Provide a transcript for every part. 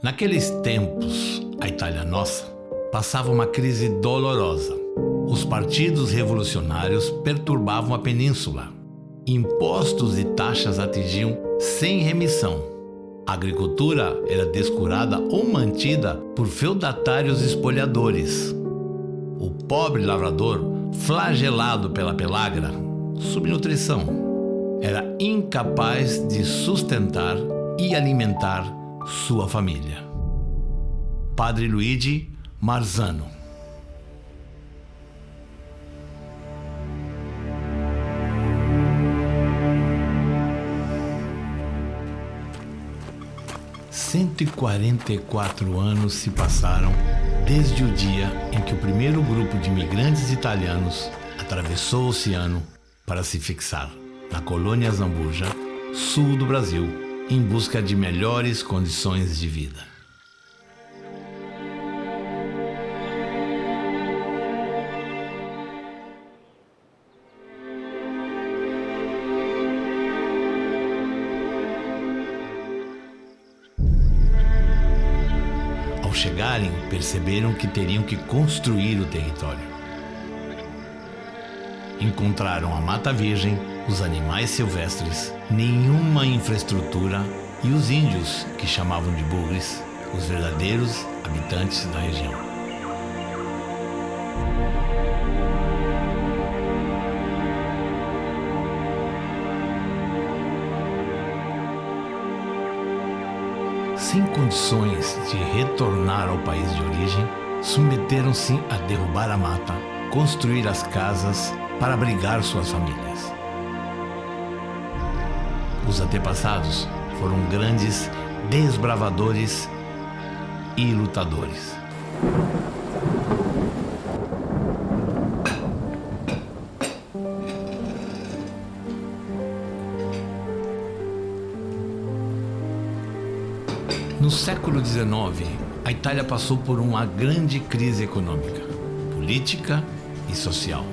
Naqueles tempos, a Itália nossa passava uma crise dolorosa. Os partidos revolucionários perturbavam a península. Impostos e taxas atingiam sem remissão. A agricultura era descurada ou mantida por feudatários espoliadores. O pobre lavrador, flagelado pela pelagra, subnutrição, era incapaz de sustentar e alimentar sua família. Padre Luigi Marzano. Cento e 44 anos se passaram desde o dia em que o primeiro grupo de imigrantes italianos atravessou o oceano para se fixar na colônia Zambuja, sul do Brasil, em busca de melhores condições de vida. Ao chegarem, perceberam que teriam que construir o território. Encontraram a mata virgem, os animais silvestres, nenhuma infraestrutura e os índios, que chamavam de bugres, os verdadeiros habitantes da região. Sem condições de retornar ao país de origem, submeteram-se a derrubar a mata, construir as casas para abrigar suas famílias. Os antepassados foram grandes desbravadores e lutadores. No século XIX, a Itália passou por uma grande crise econômica, política e social.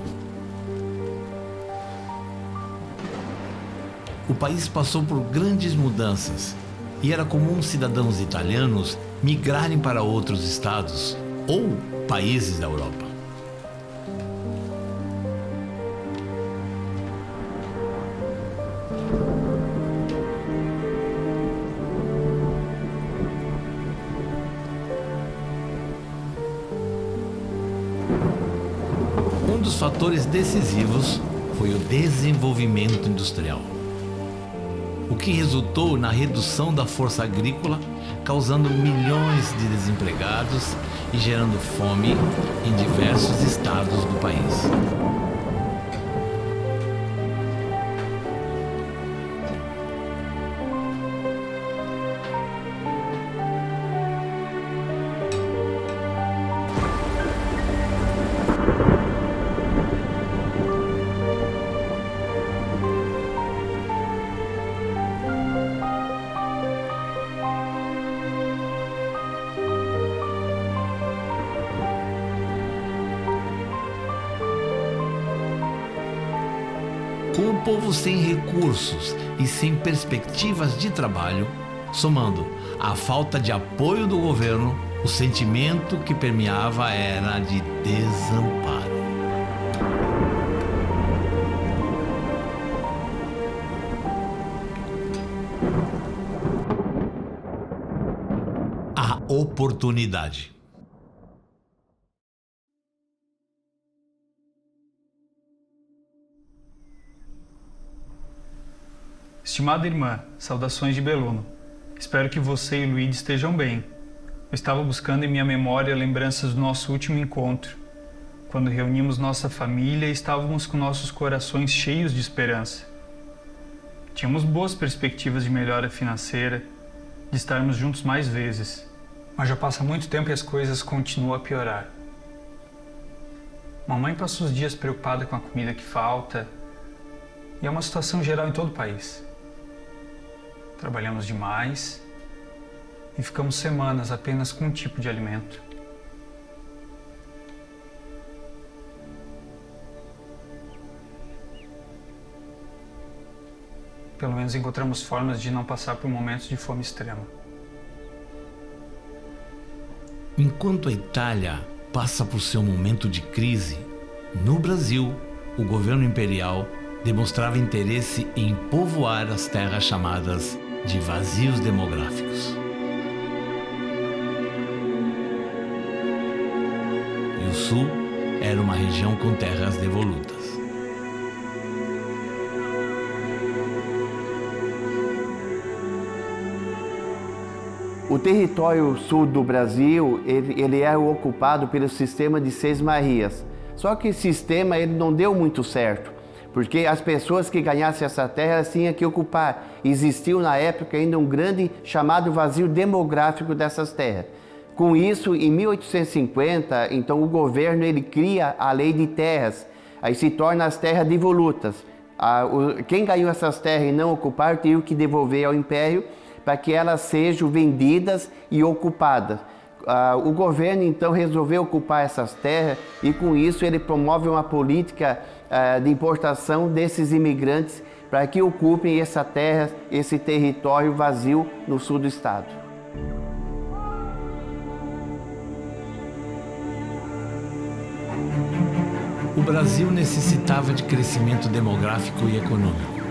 O país passou por grandes mudanças e era comum cidadãos italianos migrarem para outros estados ou países da Europa. Um dos fatores decisivos foi o desenvolvimento industrial, o que resultou na redução da força agrícola, causando milhões de desempregados e gerando fome em diversos estados do país. Com o povo sem recursos e sem perspectivas de trabalho, somando a falta de apoio do governo, o sentimento que permeava era de desamparo. A oportunidade. Estimada irmã, saudações de Belluno. Espero que você e Luigi estejam bem. Eu estava buscando em minha memória lembranças do nosso último encontro, quando reunimos nossa família e estávamos com nossos corações cheios de esperança. Tínhamos boas perspectivas de melhora financeira, de estarmos juntos mais vezes, mas já passa muito tempo e as coisas continuam a piorar. Mamãe passa os dias preocupada com a comida que falta, e é uma situação geral em todo o país. Trabalhamos demais e ficamos semanas apenas com um tipo de alimento. Pelo menos encontramos formas de não passar por momentos de fome extrema. Enquanto a Itália passa por seu momento de crise, no Brasil, o governo imperial demonstrava interesse em povoar as terras chamadas de vazios demográficos. E o Sul era uma região com terras devolutas. O território sul do Brasil, ele é ocupado pelo sistema de Seis Marias. Só que esse sistema ele não deu muito certo, porque as pessoas que ganhassem essa terra elas tinham que ocupar. Existiu na época ainda um grande chamado vazio demográfico dessas terras. Com isso, em 1850, então o governo ele cria a lei de terras, aí se torna as terras devolutas. Quem ganhou essas terras e não ocupar, teve que devolver ao Império para que elas sejam vendidas e ocupadas. O governo então resolveu ocupar essas terras e com isso ele promove uma política de importação desses imigrantes para que ocupem essa terra, esse território vazio no sul do estado. O Brasil necessitava de crescimento demográfico e econômico,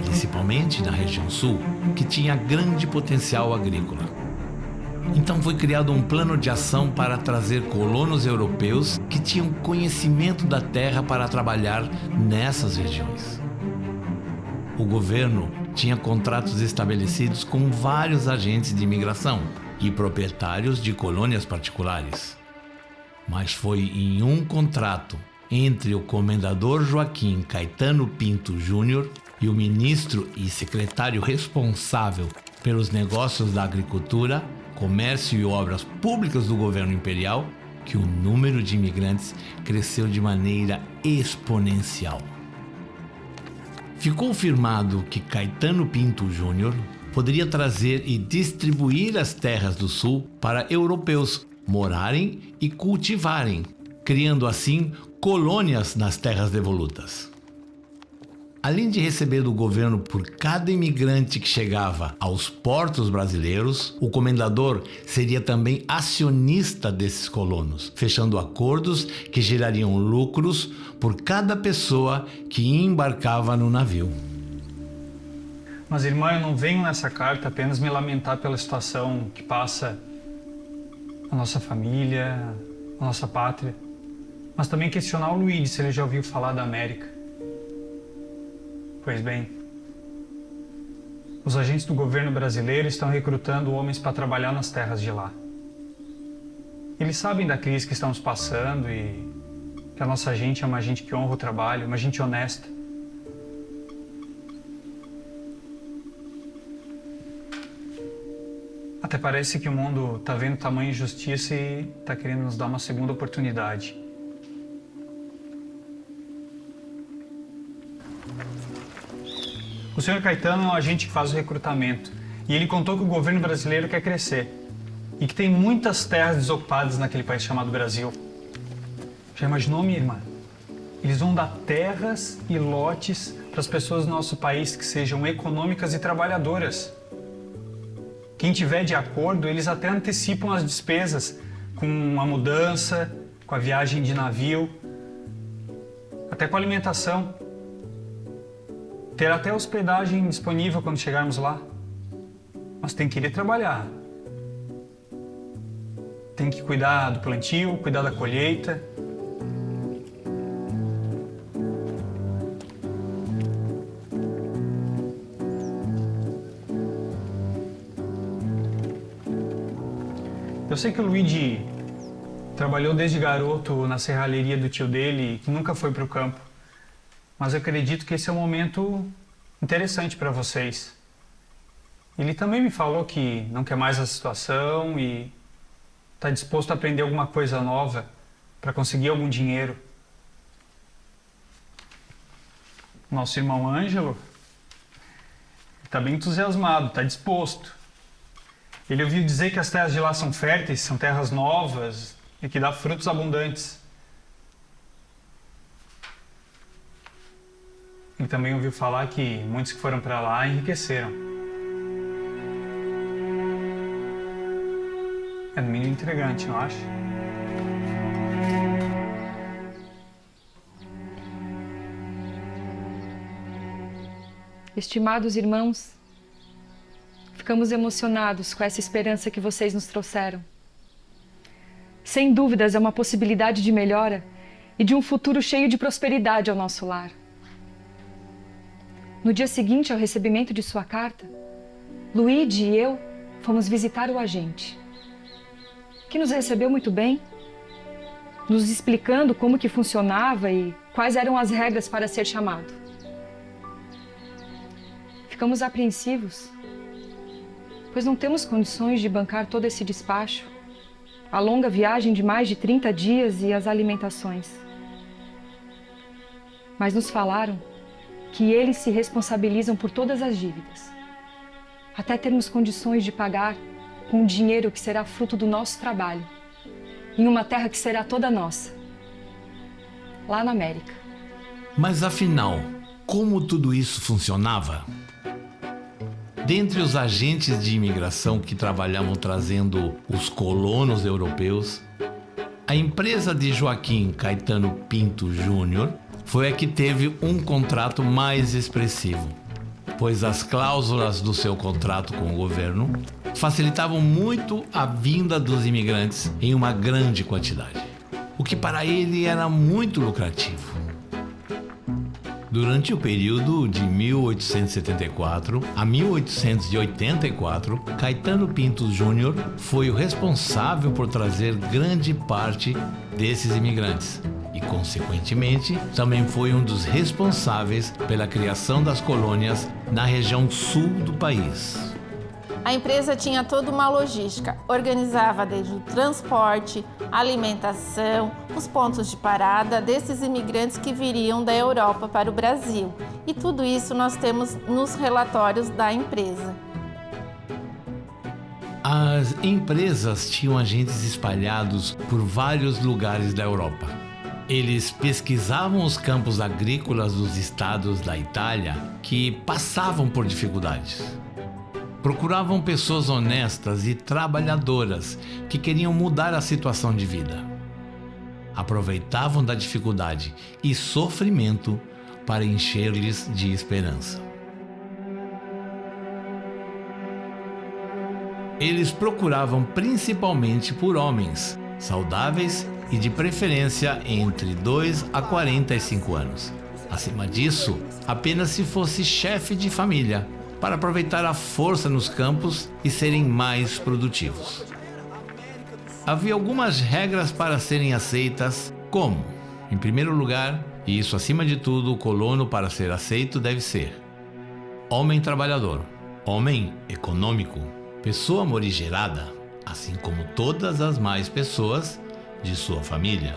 principalmente na região sul, que tinha grande potencial agrícola. Então foi criado um plano de ação para trazer colonos europeus que tinham conhecimento da terra para trabalhar nessas regiões. O governo tinha contratos estabelecidos com vários agentes de imigração e proprietários de colônias particulares. Mas foi em um contrato entre o comendador Joaquim Caetano Pinto Júnior e o ministro e secretário responsável pelos negócios da agricultura, comércio e obras públicas do governo imperial, que o número de imigrantes cresceu de maneira exponencial. Ficou firmado que Caetano Pinto Júnior poderia trazer e distribuir as terras do sul para europeus morarem e cultivarem, criando assim colônias nas terras devolutas. Além de receber do governo por cada imigrante que chegava aos portos brasileiros, o comendador seria também acionista desses colonos, fechando acordos que gerariam lucros por cada pessoa que embarcava no navio. Mas, irmã, eu não venho nessa carta apenas me lamentar pela situação que passa a nossa família, a nossa pátria, mas também questionar o Luiz se ele já ouviu falar da América. Pois bem, os agentes do governo brasileiro estão recrutando homens para trabalhar nas terras de lá. Eles sabem da crise que estamos passando e que a nossa gente é uma gente que honra o trabalho, uma gente honesta. Até parece que o mundo está vendo tamanha injustiça e está querendo nos dar uma segunda oportunidade. O senhor Caetano é um agente que faz o recrutamento e ele contou que o governo brasileiro quer crescer e que tem muitas terras desocupadas naquele país chamado Brasil. Já imaginou, minha irmã? Eles vão dar terras e lotes para as pessoas do nosso país que sejam econômicas e trabalhadoras. Quem tiver de acordo, eles até antecipam as despesas com a mudança, com a viagem de navio, até com a alimentação. Ter até hospedagem disponível quando chegarmos lá. Mas tem que ir trabalhar. Tem que cuidar do plantio, cuidar da colheita. Eu sei que o Luigi trabalhou desde garoto na serralheria do tio dele e nunca foi para o campo. Mas eu acredito que esse é um momento interessante para vocês. Ele também me falou que não quer mais a situação e está disposto a aprender alguma coisa nova para conseguir algum dinheiro. Nosso irmão Ângelo está bem entusiasmado, está disposto. Ele ouviu dizer que as terras de lá são férteis, são terras novas e que dá frutos abundantes. Ele também ouviu falar que muitos que foram para lá enriqueceram. É no mínimo intrigante, não acha? Estimados irmãos, ficamos emocionados com essa esperança que vocês nos trouxeram. Sem dúvidas, é uma possibilidade de melhora e de um futuro cheio de prosperidade ao nosso lar. No dia seguinte ao recebimento de sua carta, Luigi e eu fomos visitar o agente, que nos recebeu muito bem, nos explicando como que funcionava e quais eram as regras para ser chamado. Ficamos apreensivos, pois não temos condições de bancar todo esse despacho, a longa viagem de mais de 30 dias e as alimentações. Mas nos falaram que eles se responsabilizam por todas as dívidas, até termos condições de pagar com o dinheiro que será fruto do nosso trabalho, em uma terra que será toda nossa, lá na América. Mas afinal, como tudo isso funcionava? Dentre os agentes de imigração que trabalhavam trazendo os colonos europeus, a empresa de Joaquim Caetano Pinto Júnior foi a que teve um contrato mais expressivo, pois as cláusulas do seu contrato com o governo facilitavam muito a vinda dos imigrantes em uma grande quantidade, o que para ele era muito lucrativo. Durante o período de 1874 a 1884, Caetano Pinto Júnior foi o responsável por trazer grande parte desses imigrantes e, consequentemente, também foi um dos responsáveis pela criação das colônias na região sul do país. A empresa tinha toda uma logística, organizava desde o transporte, alimentação, os pontos de parada desses imigrantes que viriam da Europa para o Brasil. E tudo isso nós temos nos relatórios da empresa. As empresas tinham agentes espalhados por vários lugares da Europa. Eles pesquisavam os campos agrícolas dos estados da Itália que passavam por dificuldades. Procuravam pessoas honestas e trabalhadoras que queriam mudar a situação de vida. Aproveitavam da dificuldade e sofrimento para encher-lhes de esperança. Eles procuravam principalmente por homens saudáveis e de preferência entre 2 a 45 anos. Acima disso, apenas se fosse chefe de família, para aproveitar a força nos campos e serem mais produtivos. Havia algumas regras para serem aceitas, como, em primeiro lugar, e isso acima de tudo, o colono para ser aceito deve ser homem trabalhador, homem econômico, pessoa morigerada, assim como todas as mais pessoas de sua família.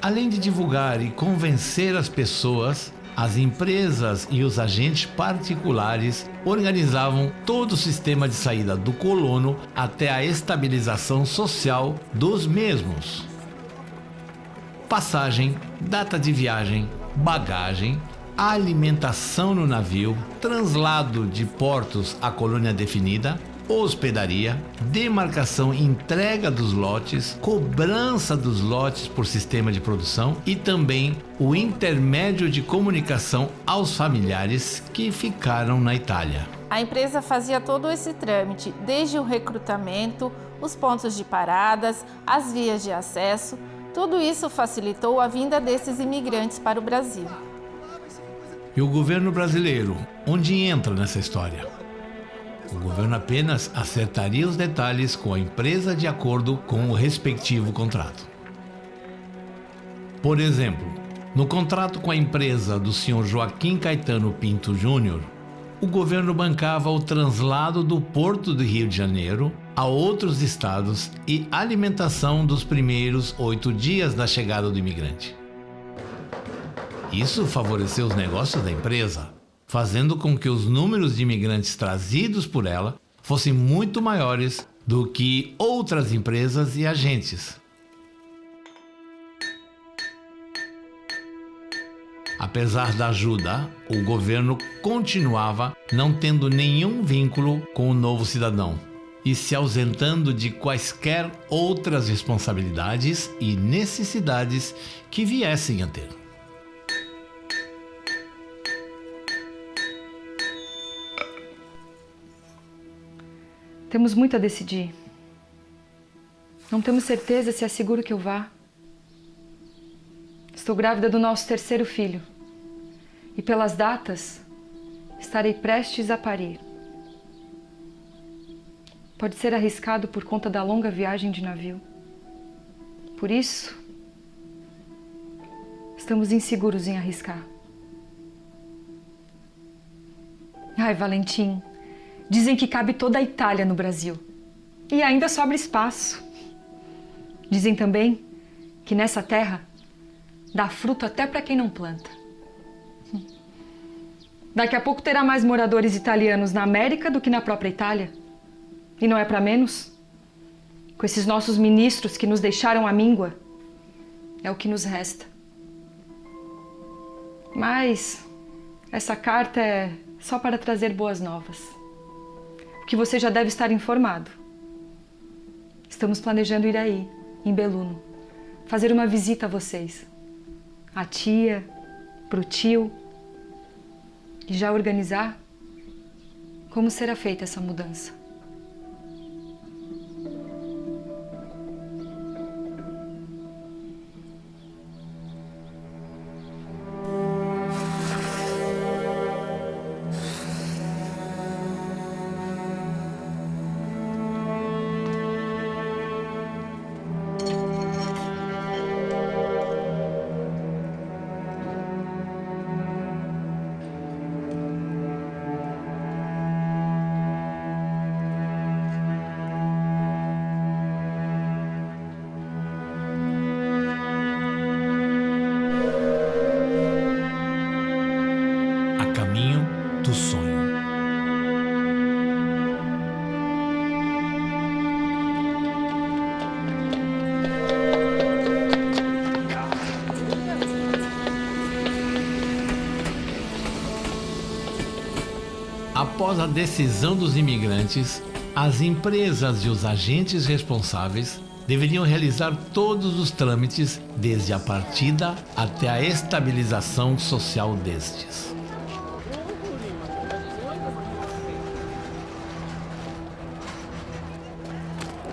Além de divulgar e convencer as pessoas, as empresas e os agentes particulares organizavam todo o sistema de saída do colono até a estabilização social dos mesmos. Passagem, data de viagem, bagagem, alimentação no navio, translado de portos à colônia definida, hospedaria, demarcação e entrega dos lotes, cobrança dos lotes por sistema de produção e também o intermédio de comunicação aos familiares que ficaram na Itália. A empresa fazia todo esse trâmite, desde o recrutamento, os pontos de paradas, as vias de acesso. Tudo isso facilitou a vinda desses imigrantes para o Brasil. E o governo brasileiro, onde entra nessa história? O governo apenas acertaria os detalhes com a empresa de acordo com o respectivo contrato. Por exemplo, no contrato com a empresa do Sr. Joaquim Caetano Pinto Júnior, o governo bancava o translado do Porto do Rio de Janeiro a outros estados e alimentação dos primeiros 8 dias da chegada do imigrante. Isso favoreceu os negócios da empresa, fazendo com que os números de imigrantes trazidos por ela fossem muito maiores do que outras empresas e agentes. Apesar da ajuda, o governo continuava não tendo nenhum vínculo com o novo cidadão, e se ausentando de quaisquer outras responsabilidades e necessidades que viessem a ter. Temos muito a decidir. Não temos certeza se é seguro que eu vá. Estou grávida do nosso terceiro filho. E pelas datas, estarei prestes a parir. Pode ser arriscado por conta da longa viagem de navio. Por isso, estamos inseguros em arriscar. Ai, Valentim, dizem que cabe toda a Itália no Brasil. E ainda sobra espaço. Dizem também que nessa terra dá fruto até para quem não planta. Daqui a pouco terá mais moradores italianos na América do que na própria Itália. E não é para menos. Com esses nossos ministros que nos deixaram à míngua, é o que nos resta. Mas essa carta é só para trazer boas novas. O que você já deve estar informado. Estamos planejando ir aí, em Belluno, fazer uma visita a vocês. A tia, pro tio. E já organizar como será feita essa mudança. Do sonho. Após a decisão dos imigrantes, as empresas e os agentes responsáveis deveriam realizar todos os trâmites desde a partida até a estabilização social destes.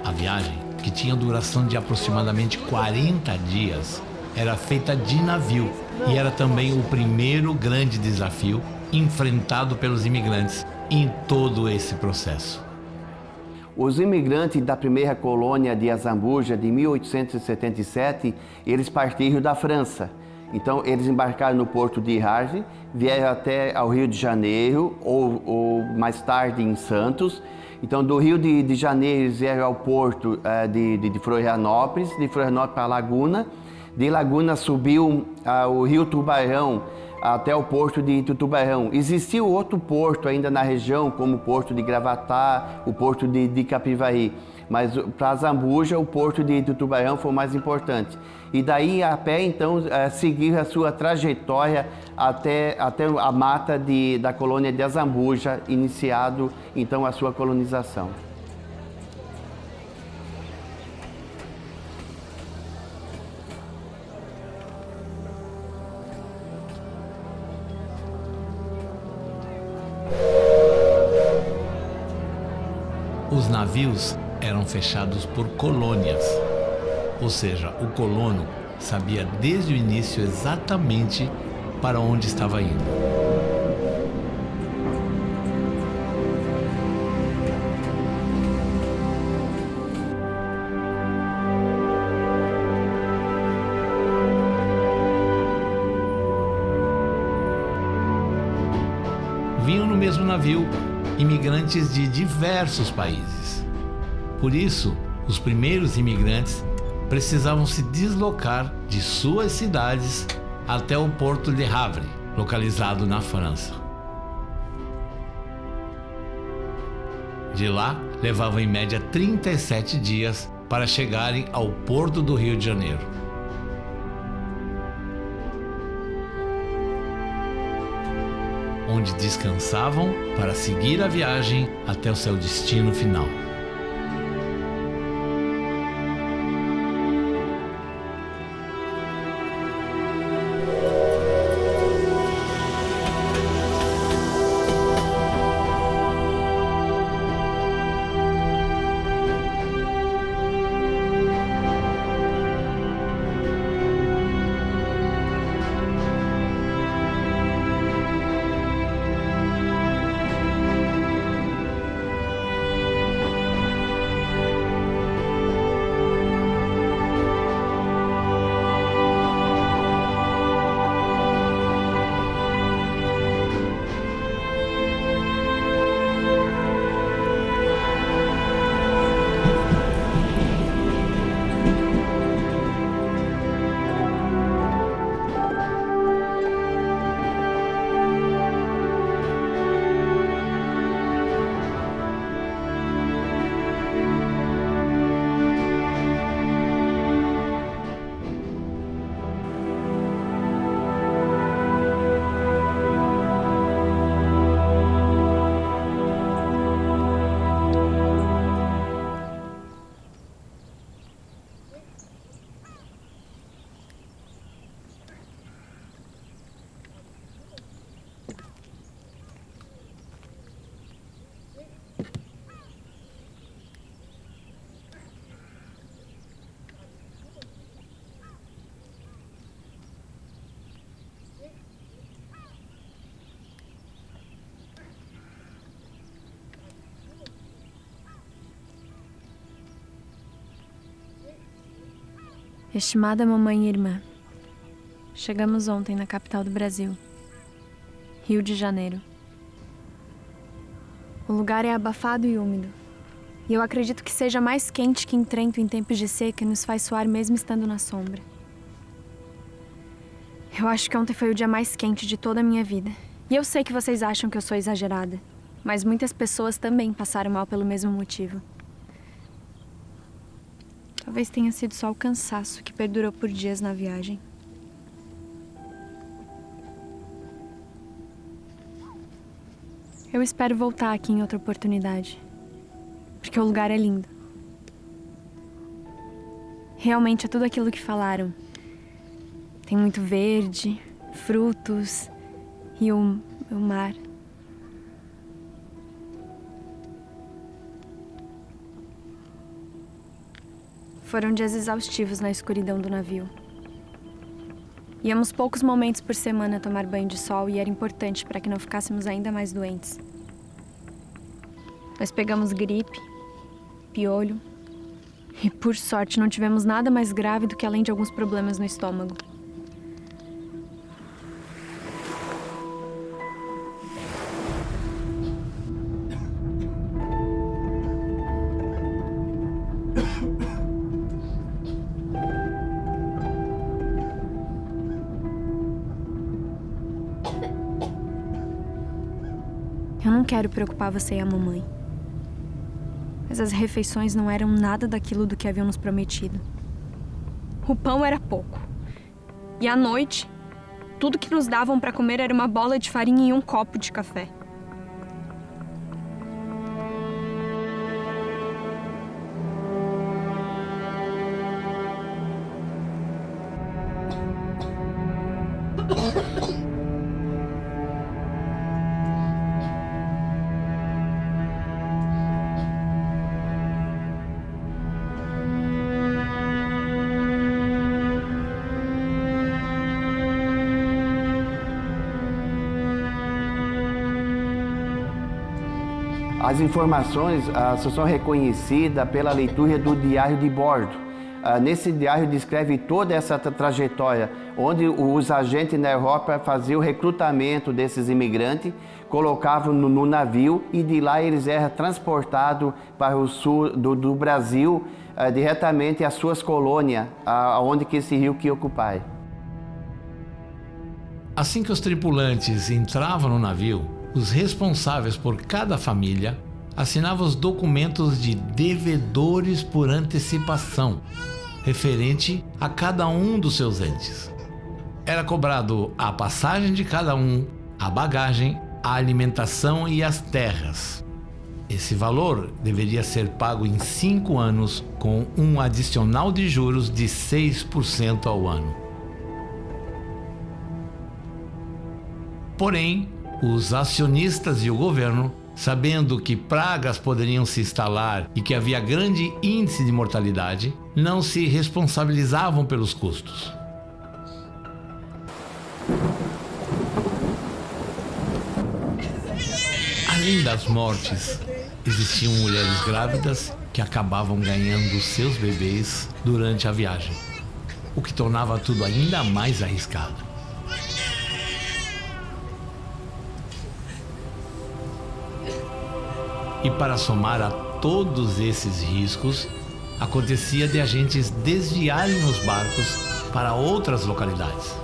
A viagem, que tinha duração de aproximadamente 40 dias, era feita de navio e era também o primeiro grande desafio enfrentado pelos imigrantes em todo esse processo. Os imigrantes da primeira colônia de Azambuja, de 1877, eles partiram da França. Então, eles embarcaram no porto de Harge, vieram até ao Rio de Janeiro, ou mais tarde em Santos. Então, do Rio de Janeiro, eles vieram ao porto de Florianópolis, de Florianópolis para Laguna. De Laguna subiu o Rio Tubarão até o porto de Tubarão. Existia outro porto ainda na região, como o porto de Gravatá, o porto de Capivari. Mas para Azambuja, o porto de Tubarão foi o mais importante. E daí a pé, então, seguir a sua trajetória até a mata da colônia de Azambuja, iniciado então a sua colonização. Os navios eram fechados por colônias, ou seja, o colono sabia desde o início exatamente para onde estava indo. Vinham no mesmo navio imigrantes de diversos países. Por isso, os primeiros imigrantes precisavam se deslocar de suas cidades até o porto de Havre, localizado na França. De lá, levavam em média 37 dias para chegarem ao porto do Rio de Janeiro. Onde descansavam para seguir a viagem até o seu destino final. Estimada mamãe e irmã, chegamos ontem na capital do Brasil, Rio de Janeiro. O lugar é abafado e úmido, e eu acredito que seja mais quente que em Trento em tempos de seca e nos faz suar mesmo estando na sombra. Eu acho que ontem foi o dia mais quente de toda a minha vida. E eu sei que vocês acham que eu sou exagerada, mas muitas pessoas também passaram mal pelo mesmo motivo. Talvez tenha sido só o cansaço que perdurou por dias na viagem. Eu espero voltar aqui em outra oportunidade, porque o lugar é lindo. Realmente é tudo aquilo que falaram. Tem muito verde, frutos e o mar. Foram dias exaustivos na escuridão do navio. Íamos poucos momentos por semana tomar banho de sol e era importante para que não ficássemos ainda mais doentes. Nós pegamos gripe, piolho e, por sorte, não tivemos nada mais grave do que além de alguns problemas no estômago. Eu não quero preocupar você e a mamãe. Mas as refeições não eram nada daquilo do que haviam nos prometido. O pão era pouco. E à noite, tudo que nos davam para comer era uma bola de farinha e um copo de café. As informações são reconhecidas pela leitura do diário de bordo. Nesse diário descreve toda essa trajetória, onde os agentes na Europa faziam o recrutamento desses imigrantes, colocavam no navio e de lá eles eram transportados para o sul do Brasil, diretamente às suas colônias, onde que esse rio que ocupava. Assim que os tripulantes entravam no navio, os responsáveis por cada família assinavam os documentos de devedores por antecipação, referente a cada um dos seus entes. Era cobrado a passagem de cada um, a bagagem, a alimentação e as terras. Esse valor deveria ser pago em 5 anos, com um adicional de juros de 6% ao ano. Porém, os acionistas e o governo, sabendo que pragas poderiam se instalar e que havia grande índice de mortalidade, não se responsabilizavam pelos custos. Além das mortes, existiam mulheres grávidas que acabavam ganhando seus bebês durante a viagem, o que tornava tudo ainda mais arriscado. E para somar a todos esses riscos, acontecia de agentes desviarem os barcos para outras localidades,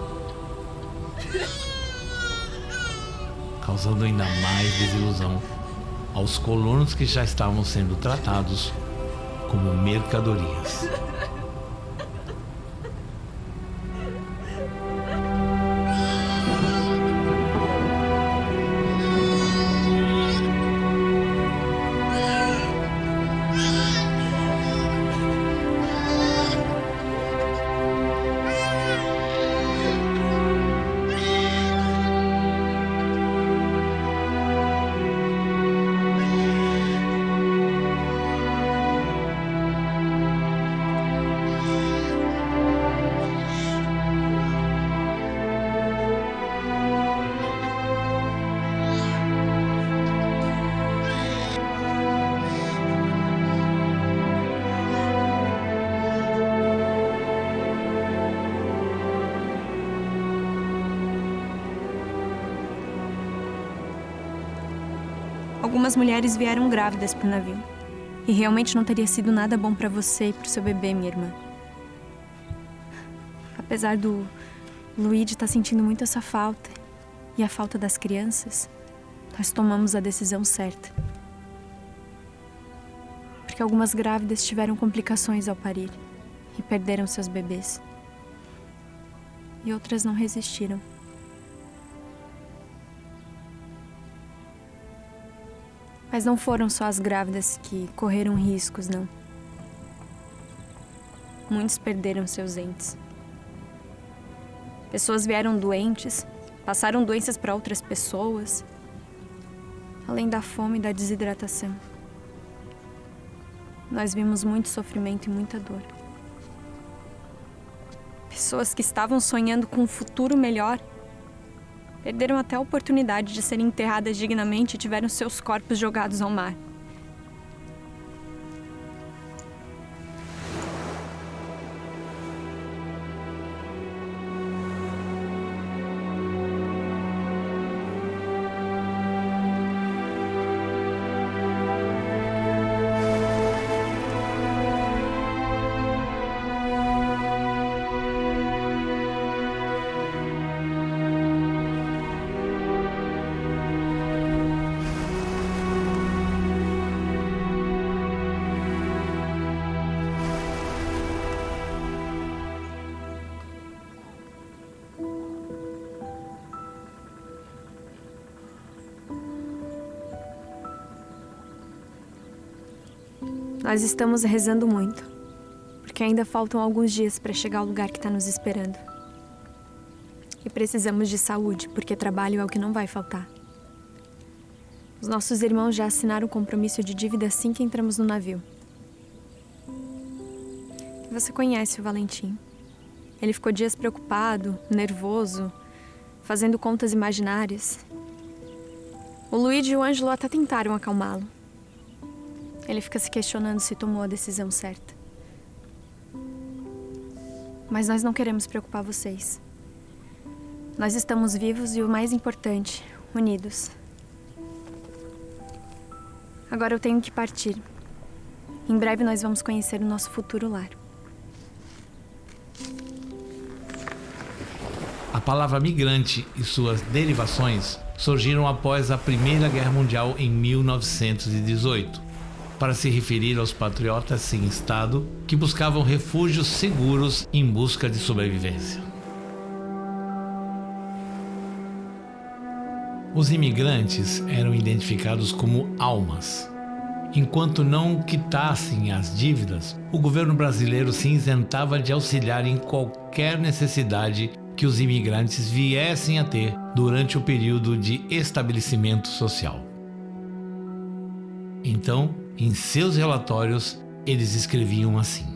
causando ainda mais desilusão aos colonos que já estavam sendo tratados como mercadorias. Algumas mulheres vieram grávidas pro navio. E realmente não teria sido nada bom para você e pro seu bebê, minha irmã. Apesar do Luigi estar sentindo muito essa falta e a falta das crianças, nós tomamos a decisão certa. Porque algumas grávidas tiveram complicações ao parir e perderam seus bebês. E outras não resistiram. Mas não foram só as grávidas que correram riscos, não. Muitos perderam seus entes. Pessoas vieram doentes, passaram doenças para outras pessoas, além da fome e da desidratação. Nós vimos muito sofrimento e muita dor. Pessoas que estavam sonhando com um futuro melhor perderam até a oportunidade de serem enterradas dignamente e tiveram seus corpos jogados ao mar. Nós estamos rezando muito, porque ainda faltam alguns dias para chegar ao lugar que está nos esperando. E precisamos de saúde, porque trabalho é o que não vai faltar. Os nossos irmãos já assinaram o compromisso de dívida assim que entramos no navio. Você conhece o Valentim. Ele ficou dias preocupado, nervoso, fazendo contas imaginárias. O Luigi e o Ângelo até tentaram acalmá-lo. Ele fica se questionando se tomou a decisão certa. Mas nós não queremos preocupar vocês. Nós estamos vivos e, o mais importante, unidos. Agora eu tenho que partir. Em breve nós vamos conhecer o nosso futuro lar. A palavra migrante e suas derivações surgiram após a Primeira Guerra Mundial em 1918. Para se referir aos patriotas sem Estado que buscavam refúgios seguros em busca de sobrevivência. Os imigrantes eram identificados como almas. Enquanto não quitassem as dívidas, o governo brasileiro se isentava de auxiliar em qualquer necessidade que os imigrantes viessem a ter durante o período de estabelecimento social. Então, em seus relatórios, eles escreviam assim: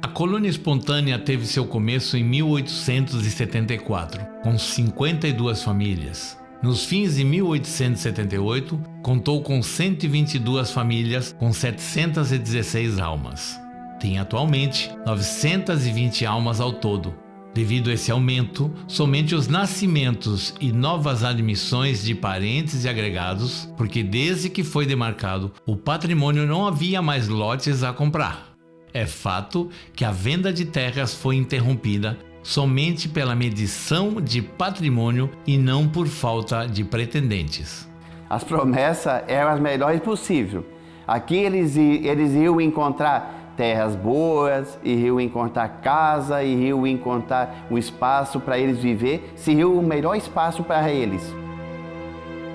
a colônia espontânea teve seu começo em 1874, com 52 famílias. Nos fins de 1878, contou com 122 famílias com 716 almas. Tem atualmente 920 almas ao todo. Devido a esse aumento, somente os nascimentos e novas admissões de parentes e agregados, porque desde que foi demarcado o patrimônio não havia mais lotes a comprar. É fato que a venda de terras foi interrompida somente pela medição de patrimônio e não por falta de pretendentes. As promessas eram as melhores possíveis. Aqui eles iam encontrar terras boas, iriam encontrar casa, iriam encontrar um espaço para eles viver, seria o melhor espaço para eles.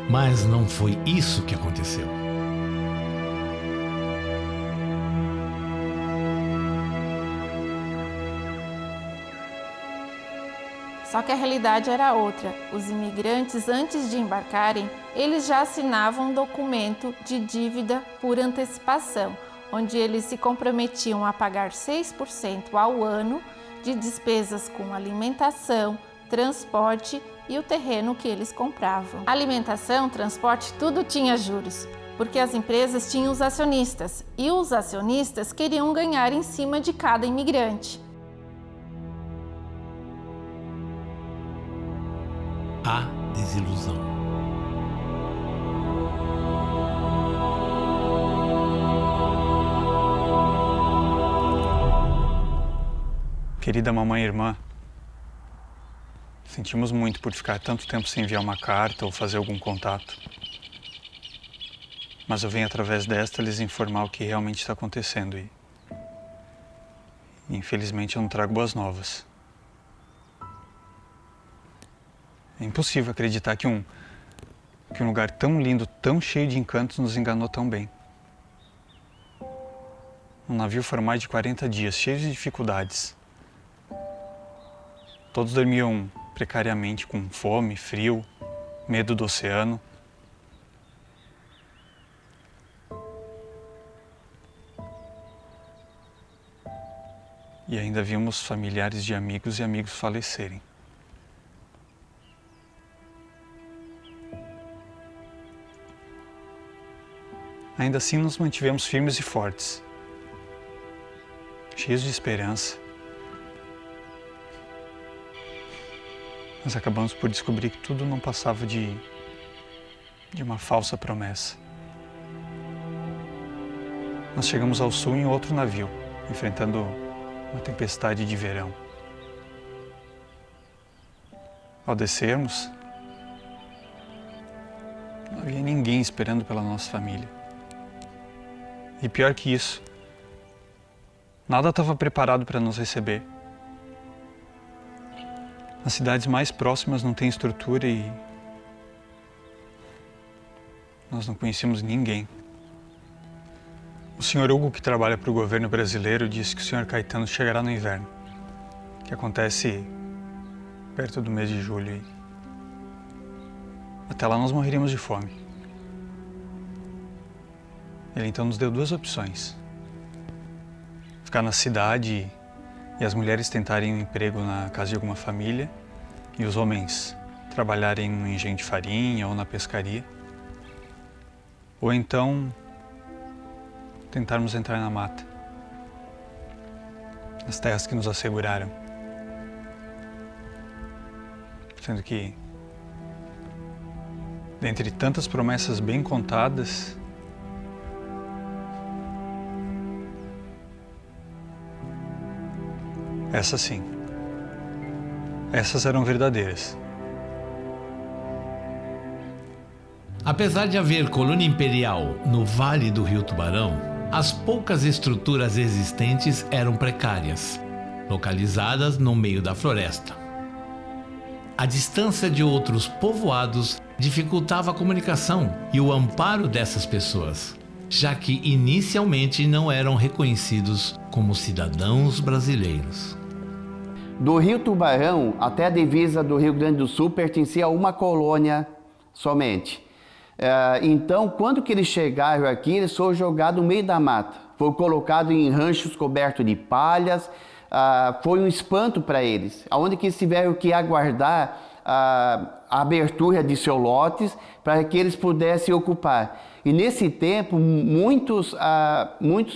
Mas não foi isso que aconteceu. Só que a realidade era outra. Os imigrantes, antes de embarcarem, eles já assinavam um documento de dívida por antecipação, onde eles se comprometiam a pagar 6% ao ano de despesas com alimentação, transporte e o terreno que eles compravam. Alimentação, transporte, tudo tinha juros, porque as empresas tinham os acionistas e os acionistas queriam ganhar em cima de cada imigrante. A desilusão. Querida mamãe e irmã, sentimos muito por ficar tanto tempo sem enviar uma carta ou fazer algum contato. Mas eu venho através desta lhes informar o que realmente está acontecendo e infelizmente eu não trago boas novas. É impossível acreditar que um lugar tão lindo, tão cheio de encantos nos enganou tão bem. Um navio foram mais de 40 dias, cheio de dificuldades. Todos dormiam precariamente com fome, frio, medo do oceano. E ainda vimos familiares de amigos e amigos falecerem. Ainda assim nos mantivemos firmes e fortes, cheios de esperança. Mas acabamos por descobrir que tudo não passava de uma falsa promessa. Nós chegamos ao sul em outro navio, enfrentando uma tempestade de verão. Ao descermos, não havia ninguém esperando pela nossa família. E pior que isso, nada estava preparado para nos receber. As cidades mais próximas não têm estrutura e nós não conhecíamos ninguém. O Sr. Hugo, que trabalha para o governo brasileiro, disse que o Sr. Caetano chegará no inverno, que acontece perto do mês de julho. E até lá nós morreríamos de fome. Ele então nos deu duas opções: ficar na cidade e as mulheres tentarem um emprego na casa de alguma família e os homens trabalharem no engenho de farinha ou na pescaria, ou então tentarmos entrar na mata, nas terras que nos asseguraram, sendo que, dentre tantas promessas bem contadas, essas sim, essas eram verdadeiras. Apesar de haver colônia imperial no Vale do Rio Tubarão, as poucas estruturas existentes eram precárias, localizadas no meio da floresta. A distância de outros povoados dificultava a comunicação e o amparo dessas pessoas, já que inicialmente não eram reconhecidos como cidadãos brasileiros. Do Rio Tubarão até a divisa do Rio Grande do Sul pertencia a uma colônia somente. Então, quando que eles chegaram aqui, eles foram jogados no meio da mata. Foram colocados em ranchos cobertos de palhas. Foi um espanto para eles, onde que eles tiveram que aguardar a abertura de seus lotes para que eles pudessem ocupar. E nesse tempo, muitos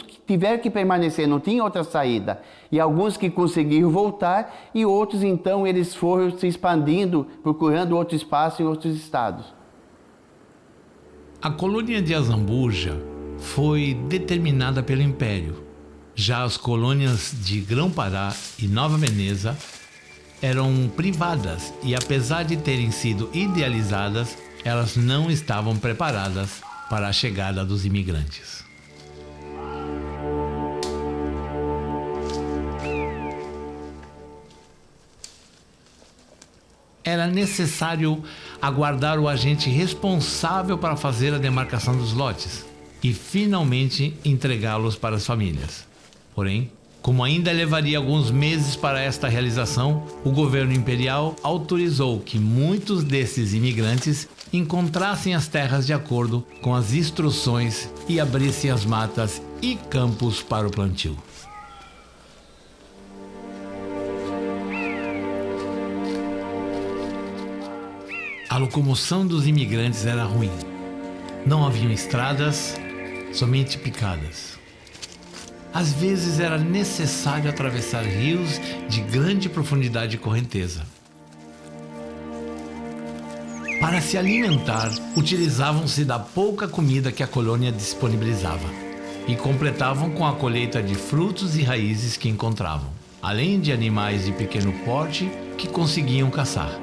que tiveram que permanecer, não tinha outra saída. E alguns que conseguiram voltar e outros, então, eles foram se expandindo, procurando outro espaço em outros estados. A colônia de Azambuja foi determinada pelo Império. Já as colônias de Grão-Pará e Nova Veneza eram privadas e, apesar de terem sido idealizadas, elas não estavam preparadas para a chegada dos imigrantes. Era necessário aguardar o agente responsável para fazer a demarcação dos lotes e finalmente entregá-los para as famílias. Porém, como ainda levaria alguns meses para esta realização, o governo imperial autorizou que muitos desses imigrantes encontrassem as terras de acordo com as instruções e abrissem as matas e campos para o plantio. A locomoção dos imigrantes era ruim. Não haviam estradas, somente picadas. Às vezes era necessário atravessar rios de grande profundidade e correnteza. Para se alimentar, utilizavam-se da pouca comida que a colônia disponibilizava e completavam com a colheita de frutos e raízes que encontravam. além de animais de pequeno porte que conseguiam caçar.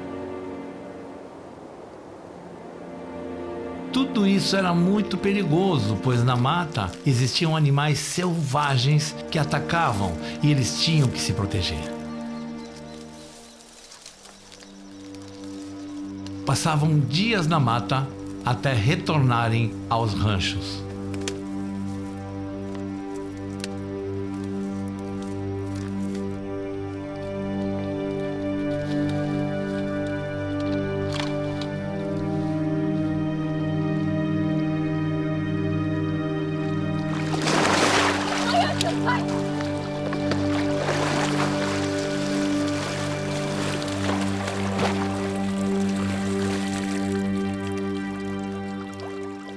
Tudo isso era muito perigoso, pois na mata existiam animais selvagens que atacavam e eles tinham que se proteger. Passavam dias na mata até retornarem aos ranchos.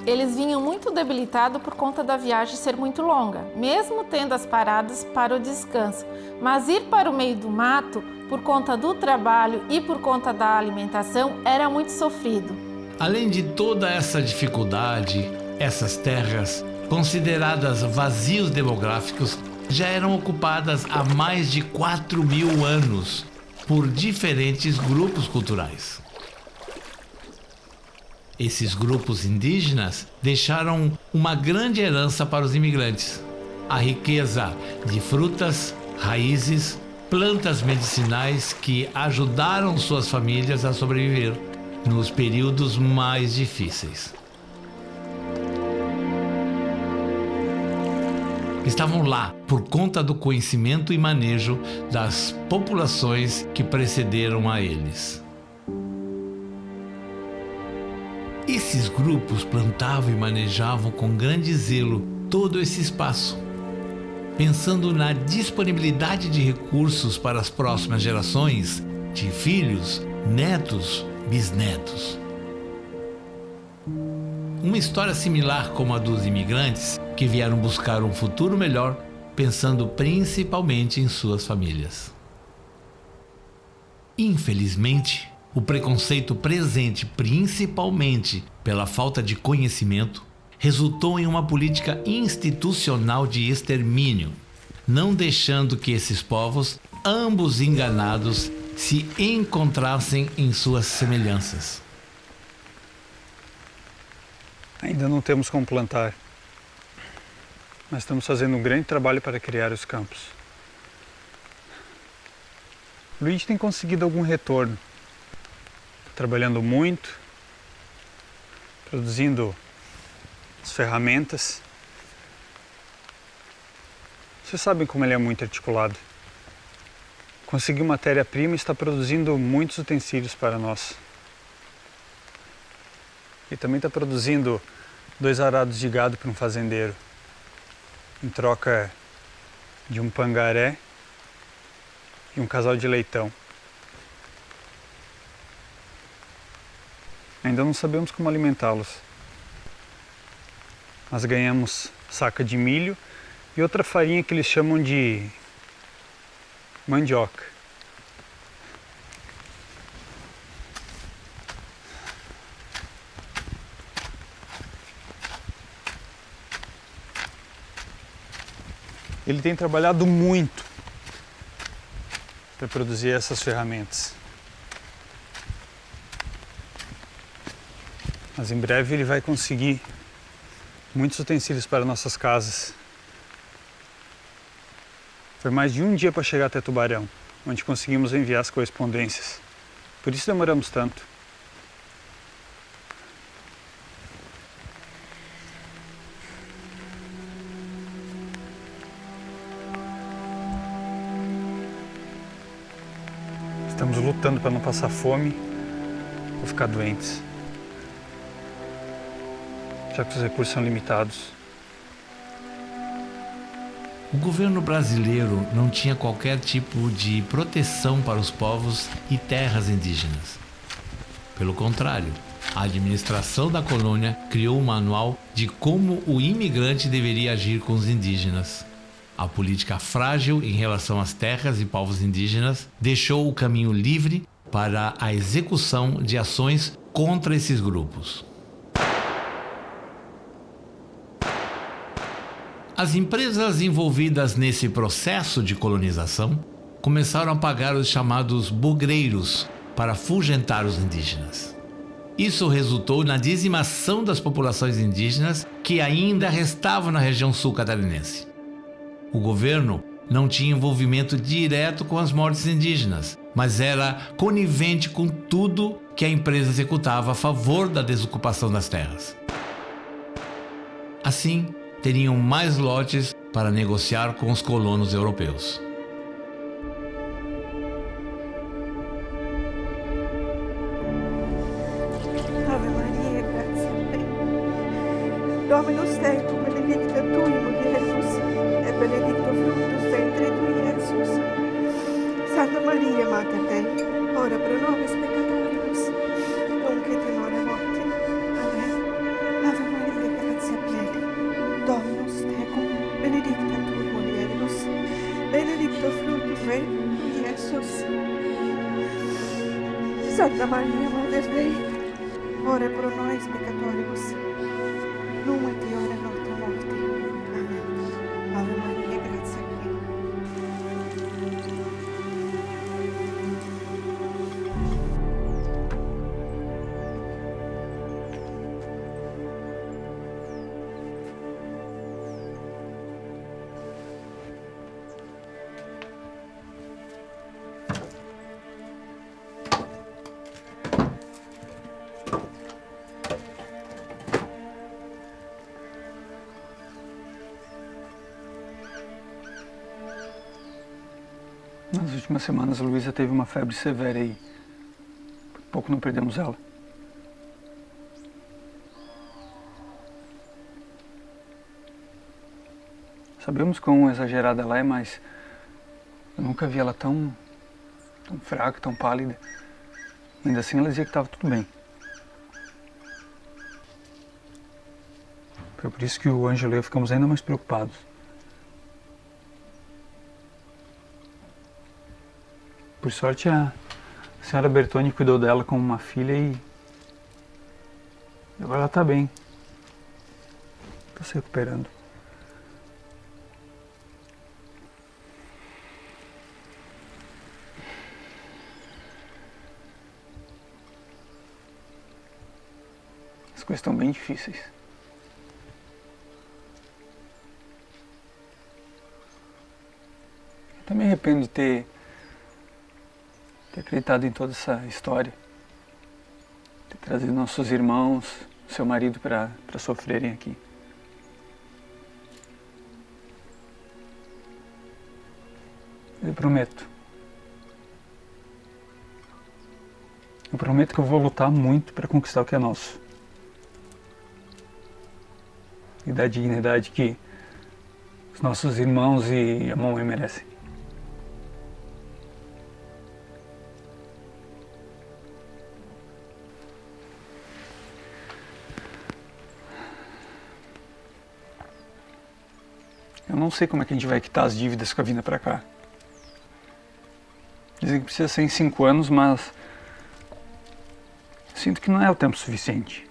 Eles vinham muito debilitados por conta da viagem ser muito longa, mesmo tendo as paradas para o descanso. Mas ir para o meio do mato, por conta do trabalho e por conta da alimentação, era muito sofrido. Além de toda essa dificuldade, essas terras, consideradas vazios demográficos, já eram ocupadas há mais de 4.000 anos por diferentes grupos culturais. Esses grupos indígenas deixaram uma grande herança para os imigrantes: a riqueza de frutas, raízes, plantas medicinais que ajudaram suas famílias a sobreviver nos períodos mais difíceis. Estavam lá por conta do conhecimento e manejo das populações que precederam a eles. Esses grupos plantavam e manejavam com grande zelo todo esse espaço, pensando na disponibilidade de recursos para as próximas gerações de filhos, netos, bisnetos. Uma história similar como a dos imigrantes que vieram buscar um futuro melhor, pensando principalmente em suas famílias. Infelizmente, o preconceito presente, principalmente pela falta de conhecimento, resultou em uma política institucional de extermínio, não deixando que esses povos, ambos enganados, se encontrassem em suas semelhanças. Ainda não temos como plantar, mas estamos fazendo um grande trabalho para criar os campos. Luiz tem conseguido algum retorno, trabalhando muito, produzindo as ferramentas. Vocês sabem como ele é muito articulado. Conseguiu matéria-prima e está produzindo muitos utensílios para nós. E também está produzindo 2 arados de gado para um fazendeiro, em troca de um pangaré e um casal de leitão. Ainda não sabemos como alimentá-los, mas ganhamos saca de milho e outra farinha que eles chamam de mandioca. Ele tem trabalhado muito para produzir essas ferramentas. Mas em breve ele vai conseguir muitos utensílios para nossas casas. Foi mais de um dia para chegar até Tubarão, onde conseguimos enviar as correspondências. Por isso demoramos tanto. Estamos lutando para não passar fome ou ficar doentes, já que os recursos são limitados. O governo brasileiro não tinha qualquer tipo de proteção para os povos e terras indígenas. Pelo contrário, a administração da colônia criou um manual de como o imigrante deveria agir com os indígenas. A política frágil em relação às terras e povos indígenas deixou o caminho livre para a execução de ações contra esses grupos. As empresas envolvidas nesse processo de colonização começaram a pagar os chamados bugreiros para afugentar os indígenas. Isso resultou na dizimação das populações indígenas que ainda restavam na região sul catarinense. O governo não tinha envolvimento direto com as mortes indígenas, mas era conivente com tudo que a empresa executava a favor da desocupação das terras. Assim, teriam mais lotes para negociar com os colonos europeus. Ave Maria, gratia plena. Dominus tecum, benedicta tui mulieribus, et benedictus fructus ventris tui, Iesus. Santa Maria, Mater Dei, ora pro nobis peccatoribus, nunc et in hora morti. Amen. Ave Maria, gratia plena. Dominus tecum, benedicta tui mulieribus, benedictus fructus ventris tui, Iesus. Santa Maria, Mater Dei, ora pro nobis peccatoribus, nunc et in hora nostra morti. Amen. Ave Maria, gratia plena. Nas últimas semanas, a Luísa teve uma febre severa e por pouco não perdemos ela. Sabemos quão exagerada ela é, mas eu nunca vi ela tão fraca, tão pálida. Ainda assim, ela dizia que estava tudo bem. Foi por isso que o Ângelo e eu ficamos ainda mais preocupados. Por sorte, a senhora Bertoni cuidou dela como uma filha e agora ela está bem. Está se recuperando. As coisas estão bem difíceis. Eu também me arrependo de ter acreditado em toda essa história, ter trazido nossos irmãos, seu marido para sofrerem aqui. Eu prometo que eu vou lutar muito para conquistar o que é nosso e dar a dignidade que os nossos irmãos e a mamãe merecem. Eu não sei como é que a gente vai quitar as dívidas com a vinda pra cá. Dizem que precisa ser em 5 anos, mas sinto que não é o tempo suficiente.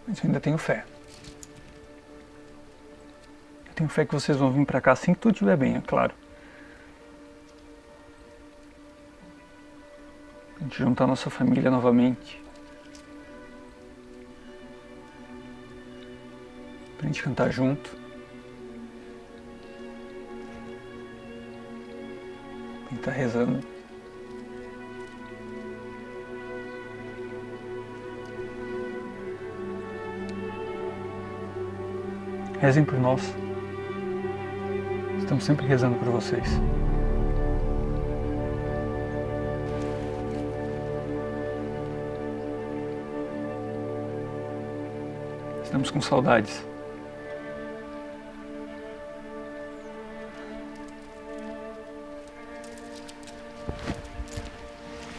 Mas eu ainda tenho fé. Eu tenho fé que vocês vão vir pra cá assim que tudo estiver bem, é claro. A gente juntar a nossa família novamente. Pra gente cantar junto. Pra gente estar rezando. Rezem por nós. Estamos sempre rezando por vocês. Estamos com saudades.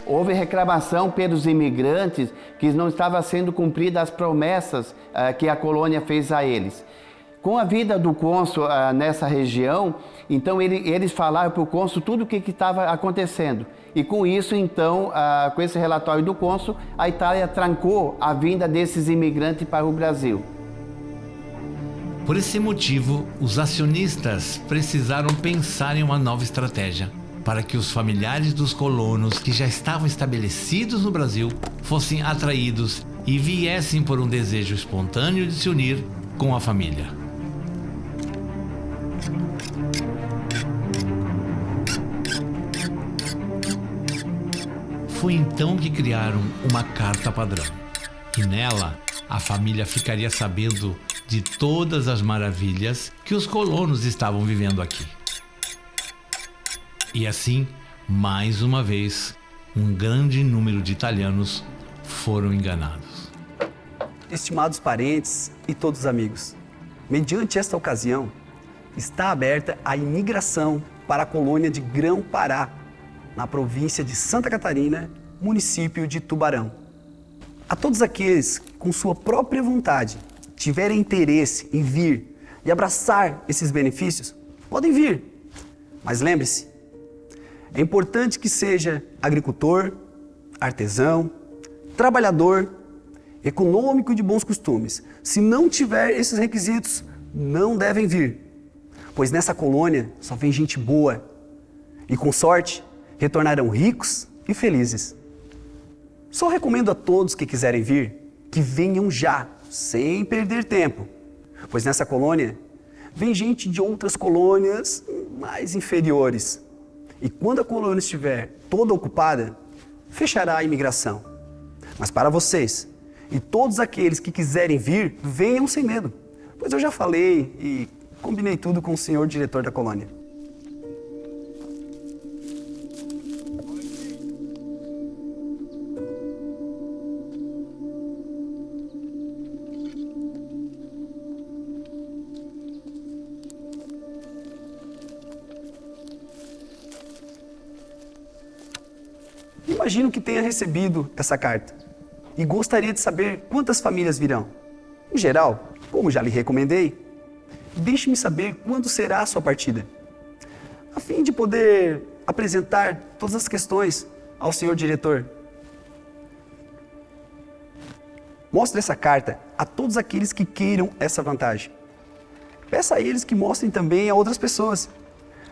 Houve reclamação pelos imigrantes que não estavam sendo cumpridas as promessas que a colônia fez a eles. Com a vida do cônsul nessa região, Então eles falaram para o cônsul tudo o que estava acontecendo. E com isso, então, com esse relatório do cônsul, a Itália trancou a vinda desses imigrantes para o Brasil. Por esse motivo, os acionistas precisaram pensar em uma nova estratégia para que os familiares dos colonos que já estavam estabelecidos no Brasil fossem atraídos e viessem por um desejo espontâneo de se unir com a família. Foi então que criaram uma carta padrão. E nela, a família ficaria sabendo de todas as maravilhas que os colonos estavam vivendo aqui. E assim, mais uma vez, um grande número de italianos foram enganados. Estimados parentes e todos os amigos, mediante esta ocasião, está aberta a imigração para a colônia de Grão-Pará, na província de Santa Catarina, município de Tubarão. A todos aqueles que, com sua própria vontade, tiverem interesse em vir e abraçar esses benefícios, podem vir. Mas lembre-se, é importante que seja agricultor, artesão, trabalhador, econômico e de bons costumes. Se não tiver esses requisitos, não devem vir, pois nessa colônia só vem gente boa e, com sorte, retornarão ricos e felizes. Só recomendo a todos que quiserem vir que venham já, sem perder tempo, pois nessa colônia vem gente de outras colônias mais inferiores. E quando a colônia estiver toda ocupada, fechará a imigração. Mas para vocês e todos aqueles que quiserem vir, venham sem medo, pois eu já falei e combinei tudo com o senhor diretor da colônia. Imagino que tenha recebido essa carta e gostaria de saber quantas famílias virão. Em geral, como já lhe recomendei, deixe-me saber quando será a sua partida, a fim de poder apresentar todas as questões ao senhor diretor. Mostre essa carta a todos aqueles que queiram essa vantagem. Peça a eles que mostrem também a outras pessoas.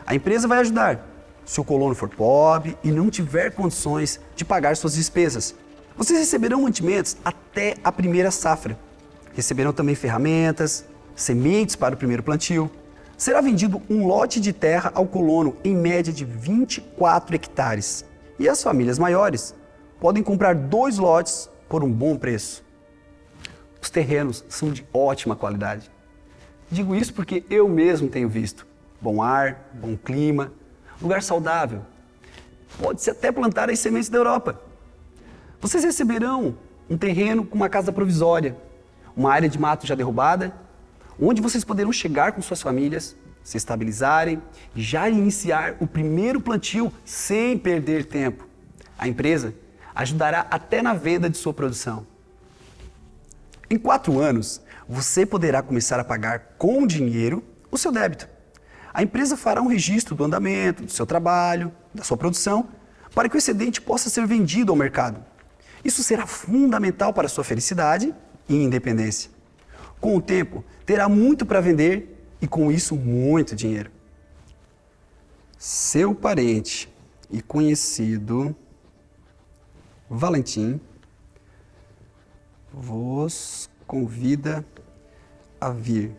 A empresa vai ajudar se o colono for pobre e não tiver condições de pagar suas despesas. Vocês receberão mantimentos até a primeira safra. Receberão também ferramentas, sementes para o primeiro plantio. Será vendido um lote de terra ao colono em média de 24 hectares. E as famílias maiores podem comprar 2 lotes por um bom preço. Os terrenos são de ótima qualidade. Digo isso porque eu mesmo tenho visto. Bom ar, bom clima, lugar saudável. Pode-se até plantar as sementes da Europa. Vocês receberão um terreno com uma casa provisória, uma área de mato já derrubada, onde vocês poderão chegar com suas famílias, se estabilizarem e já iniciar o primeiro plantio sem perder tempo. A empresa ajudará até na venda de sua produção. Em 4 anos, você poderá começar a pagar com dinheiro o seu débito. A empresa fará um registro do andamento, do seu trabalho, da sua produção, para que o excedente possa ser vendido ao mercado. Isso será fundamental para a sua felicidade e independência. Com o tempo, terá muito para vender e, com isso, muito dinheiro. Seu parente e conhecido, Valentim, vos convida a vir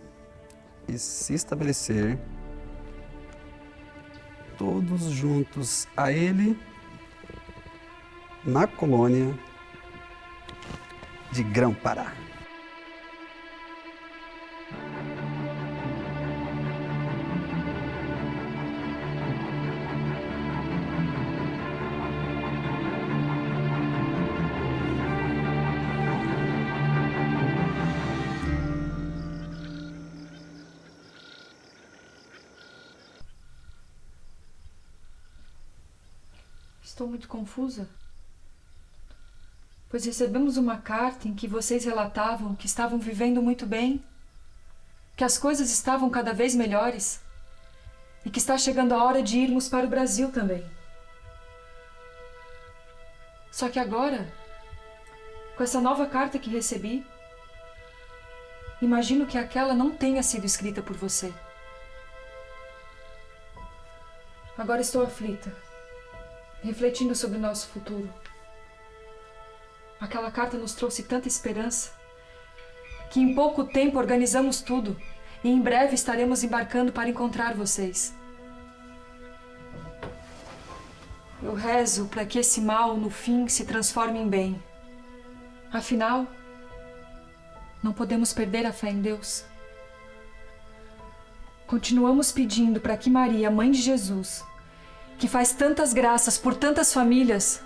e se estabelecer todos juntos a ele na colônia de Grão-Pará. Estou muito confusa, pois recebemos uma carta em que vocês relatavam que estavam vivendo muito bem, que as coisas estavam cada vez melhores. e que está chegando a hora de irmos para o Brasil também. Só que agora, com essa nova carta que recebi, imagino que aquela não tenha sido escrita por você. Agora estou aflita, refletindo sobre o nosso futuro. Aquela carta nos trouxe tanta esperança, que em pouco tempo organizamos tudo e em breve estaremos embarcando para encontrar vocês. Eu rezo para que esse mal, no fim, se transforme em bem. Afinal, não podemos perder a fé em Deus. Continuamos pedindo para que Maria, mãe de Jesus, que faz tantas graças por tantas famílias,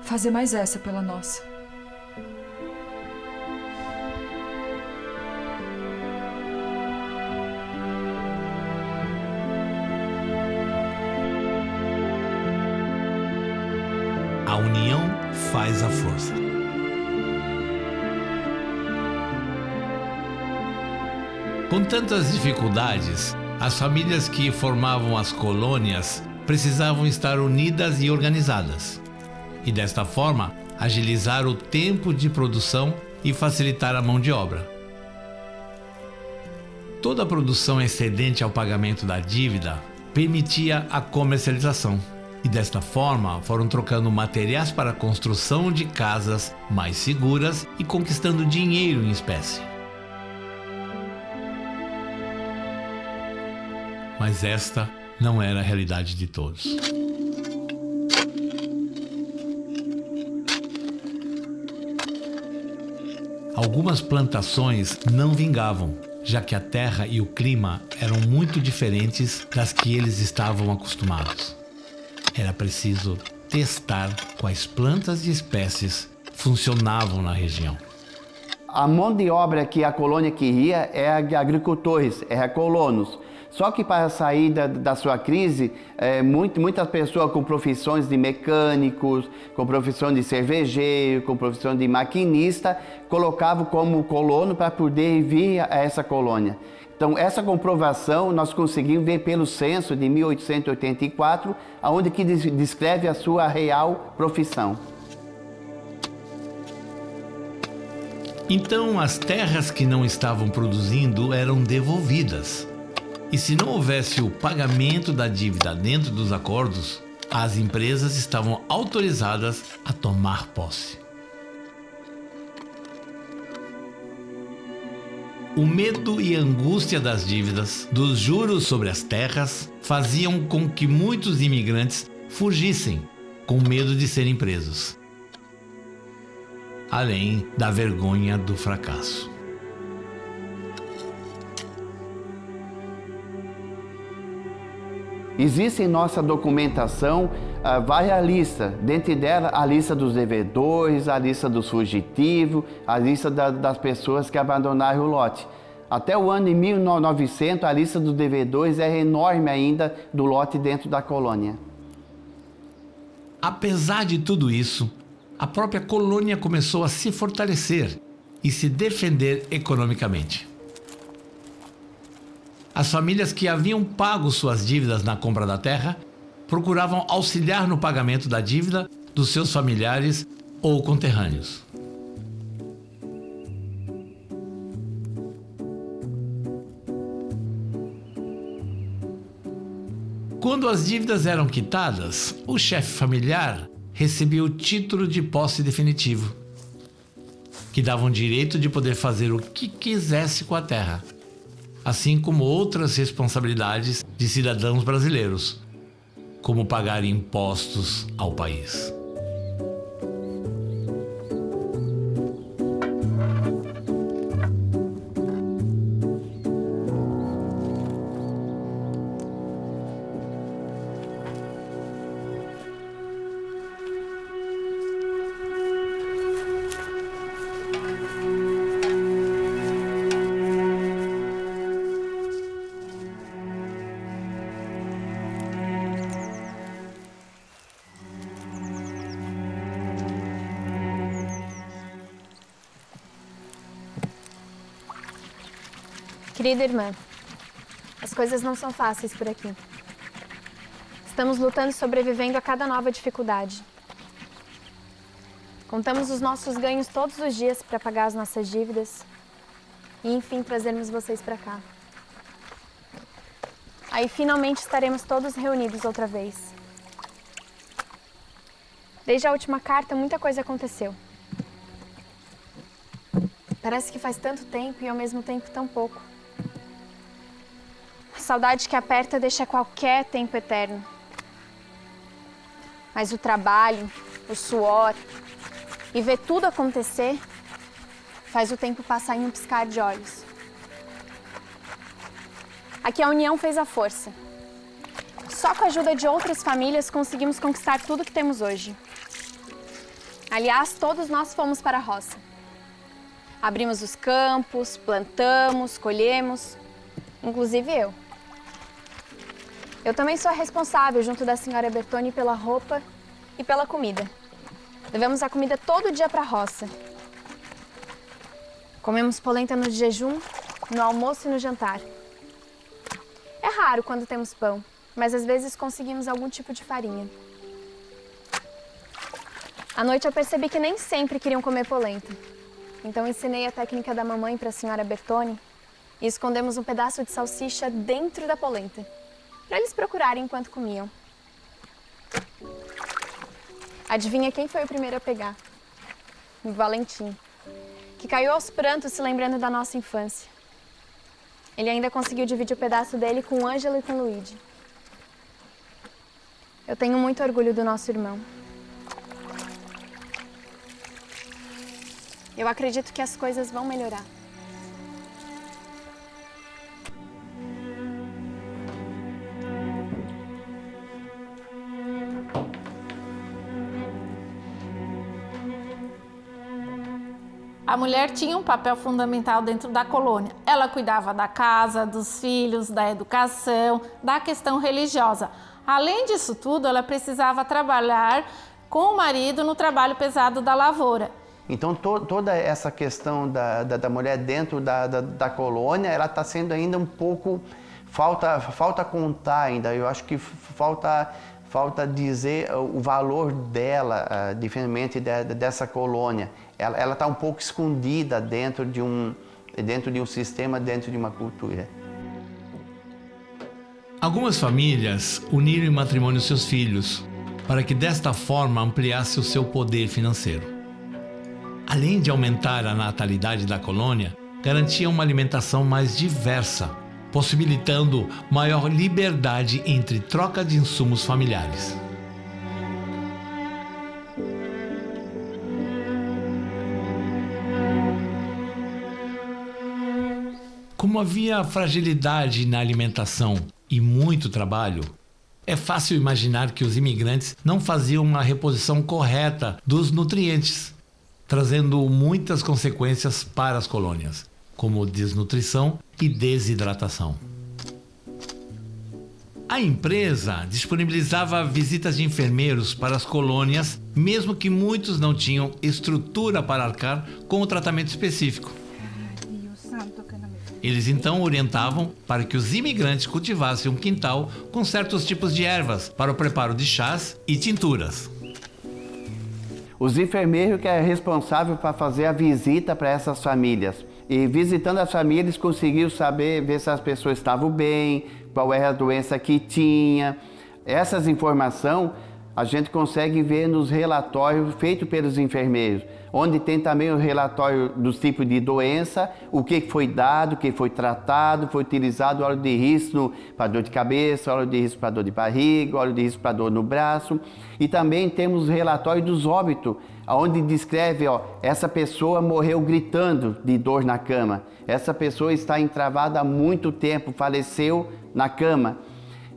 fazer mais essa pela nossa. A união faz a força. Com tantas dificuldades, as famílias que formavam as colônias precisavam estar unidas e organizadas. E desta forma, agilizar o tempo de produção e facilitar a mão de obra. Toda a produção excedente ao pagamento da dívida permitia a comercialização. E desta forma foram trocando materiais para a construção de casas mais seguras e conquistando dinheiro em espécie. Mas esta não era a realidade de todos. Algumas plantações não vingavam, já que a terra e o clima eram muito diferentes das que eles estavam acostumados. Era preciso testar quais plantas e espécies funcionavam na região. A mão de obra que a colônia queria é agricultores, é colonos. Só que para sair da sua crise, muitas pessoas com profissões de mecânicos, com profissão de cervejeiro, com profissão de maquinista, colocavam como colono para poder vir a essa colônia. Então, essa comprovação nós conseguimos ver pelo censo de 1884, onde que descreve a sua real profissão. Então, as terras que não estavam produzindo eram devolvidas. E se não houvesse o pagamento da dívida dentro dos acordos, as empresas estavam autorizadas a tomar posse. O medo e a angústia das dívidas, dos juros sobre as terras, faziam com que muitos imigrantes fugissem, com medo de serem presos. Além da vergonha do fracasso. Existe em nossa documentação várias listas, dentre delas a lista dos devedores, a lista dos fugitivos, a lista das pessoas que abandonaram o lote. Até o ano de 1900, a lista dos devedores é enorme ainda do lote dentro da colônia. Apesar de tudo isso, a própria colônia começou a se fortalecer e se defender economicamente. As famílias que haviam pago suas dívidas na compra da terra procuravam auxiliar no pagamento da dívida dos seus familiares ou conterrâneos. Quando as dívidas eram quitadas, o chefe familiar recebia o título de posse definitivo, que dava o direito de poder fazer o que quisesse com a terra, assim como outras responsabilidades de cidadãos brasileiros, como pagar impostos ao país. Querida irmã, as coisas não são fáceis por aqui. Estamos lutando e sobrevivendo a cada nova dificuldade. Contamos os nossos ganhos todos os dias para pagar as nossas dívidas e, enfim, trazermos vocês para cá. Aí, finalmente, estaremos todos reunidos outra vez. Desde a última carta, muita coisa aconteceu. Parece que faz tanto tempo e, ao mesmo tempo, tão pouco. A saudade que aperta deixa qualquer tempo eterno. Mas o trabalho, o suor e ver tudo acontecer faz o tempo passar em um piscar de olhos. Aqui a união fez a força. Só com a ajuda de outras famílias conseguimos conquistar tudo que temos hoje. Aliás, todos nós fomos para a roça. Abrimos os campos, plantamos, colhemos, inclusive eu. Eu também sou a responsável, junto da senhora Bertoni, pela roupa e pela comida. Levamos a comida todo dia para a roça. Comemos polenta no jejum, no almoço e no jantar. É raro quando temos pão, mas às vezes conseguimos algum tipo de farinha. À noite eu percebi que nem sempre queriam comer polenta. Então ensinei a técnica da mamãe para a senhora Bertoni e escondemos um pedaço de salsicha dentro da polenta, para eles procurarem enquanto comiam. Adivinha quem foi o primeiro a pegar? O Valentim, que caiu aos prantos se lembrando da nossa infância. Ele ainda conseguiu dividir o pedaço dele com o Ângelo e com o Luigi. Eu tenho muito orgulho do nosso irmão. Eu acredito que as coisas vão melhorar. A mulher tinha um papel fundamental dentro da colônia. Ela cuidava da casa, dos filhos, da educação, da questão religiosa. Além disso tudo, ela precisava trabalhar com o marido no trabalho pesado da lavoura. Então, toda essa questão da mulher dentro da colônia, ela está sendo ainda um pouco... Falta contar ainda. Eu acho que falta dizer o valor dela, diferentemente dessa colônia. Ela está um pouco escondida dentro de um sistema, dentro de uma cultura. Algumas famílias uniram em matrimônio seus filhos, para que desta forma ampliasse o seu poder financeiro. Além de aumentar a natalidade da colônia, garantia uma alimentação mais diversa, possibilitando maior liberdade entre troca de insumos familiares. Como havia fragilidade na alimentação e muito trabalho, é fácil imaginar que os imigrantes não faziam uma reposição correta dos nutrientes, trazendo muitas consequências para as colônias, como desnutrição e desidratação. A empresa disponibilizava visitas de enfermeiros para as colônias, mesmo que muitos não tinham estrutura para arcar com o tratamento específico. Eles então orientavam para que os imigrantes cultivassem um quintal com certos tipos de ervas para o preparo de chás e tinturas. Os enfermeiros que eram responsáveis para fazer a visita para essas famílias. E visitando as famílias, conseguiu saber, ver se as pessoas estavam bem, qual era a doença que tinha. Essas informações a gente consegue ver nos relatórios feitos pelos enfermeiros, onde tem também o relatório dos tipos de doença, o que foi dado, o que foi tratado, foi utilizado óleo de rícino para dor de cabeça, óleo de rícino para dor de barriga, óleo de rícino para dor no braço. E também temos o relatório dos óbitos, onde descreve, essa pessoa morreu gritando de dor na cama, essa pessoa está entravada há muito tempo, faleceu na cama.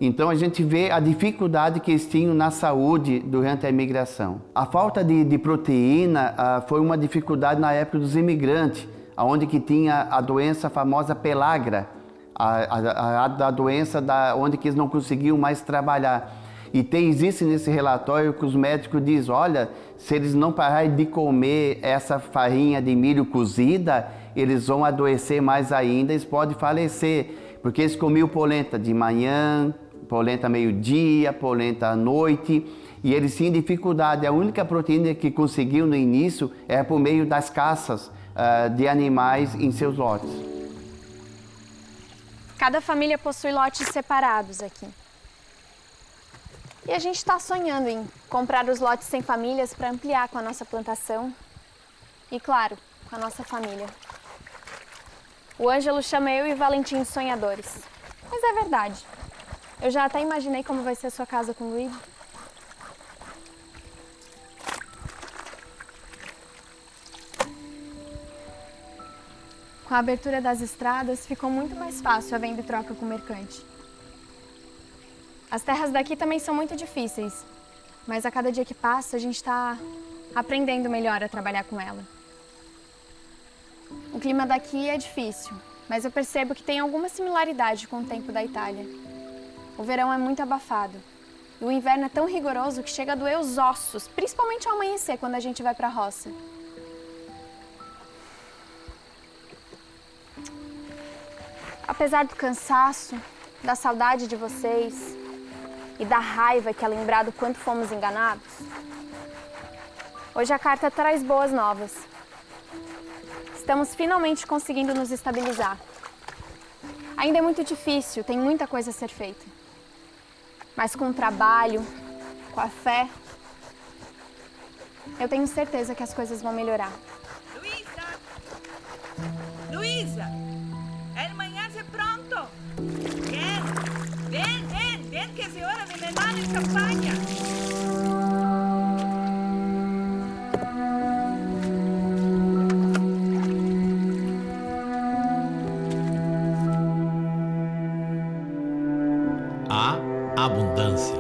Então a gente vê a dificuldade que eles tinham na saúde durante a imigração. A falta de proteína foi uma dificuldade na época dos imigrantes, onde que tinha a doença famosa pelagra, a doença onde que eles não conseguiam mais trabalhar. E existe nesse relatório que os médicos dizem, olha, se eles não pararem de comer essa farinha de milho cozida, eles vão adoecer mais ainda, eles podem falecer. porque eles comiam polenta de manhã, polenta meio-dia, polenta à noite, e eles tinham dificuldade. A única proteína que conseguiam no início era por meio das caças de animais em seus lotes. Cada família possui lotes separados aqui. E a gente está sonhando em comprar os lotes sem famílias para ampliar com a nossa plantação e, claro, com a nossa família. O Ângelo chama eu e o Valentim de sonhadores. Mas é verdade. Eu já até imaginei como vai ser a sua casa com o Luigi. Com a abertura das estradas, ficou muito mais fácil a venda e troca com o mercante. As terras daqui também são muito difíceis, mas a cada dia que passa, a gente está aprendendo melhor a trabalhar com ela. O clima daqui é difícil, mas eu percebo que tem alguma similaridade com o tempo da Itália. O verão é muito abafado, e o inverno é tão rigoroso que chega a doer os ossos, principalmente ao amanhecer, quando a gente vai para a roça. Apesar do cansaço, da saudade de vocês e da raiva que é lembrado quanto fomos enganados, hoje a carta traz boas novas. Estamos finalmente conseguindo nos estabilizar. Ainda é muito difícil, tem muita coisa a ser feita. Mas com o trabalho, com a fé, eu tenho certeza que as coisas vão melhorar. Luísa! El mañana é pronto! Ven, que es hora de merendar en campaña! A abundância.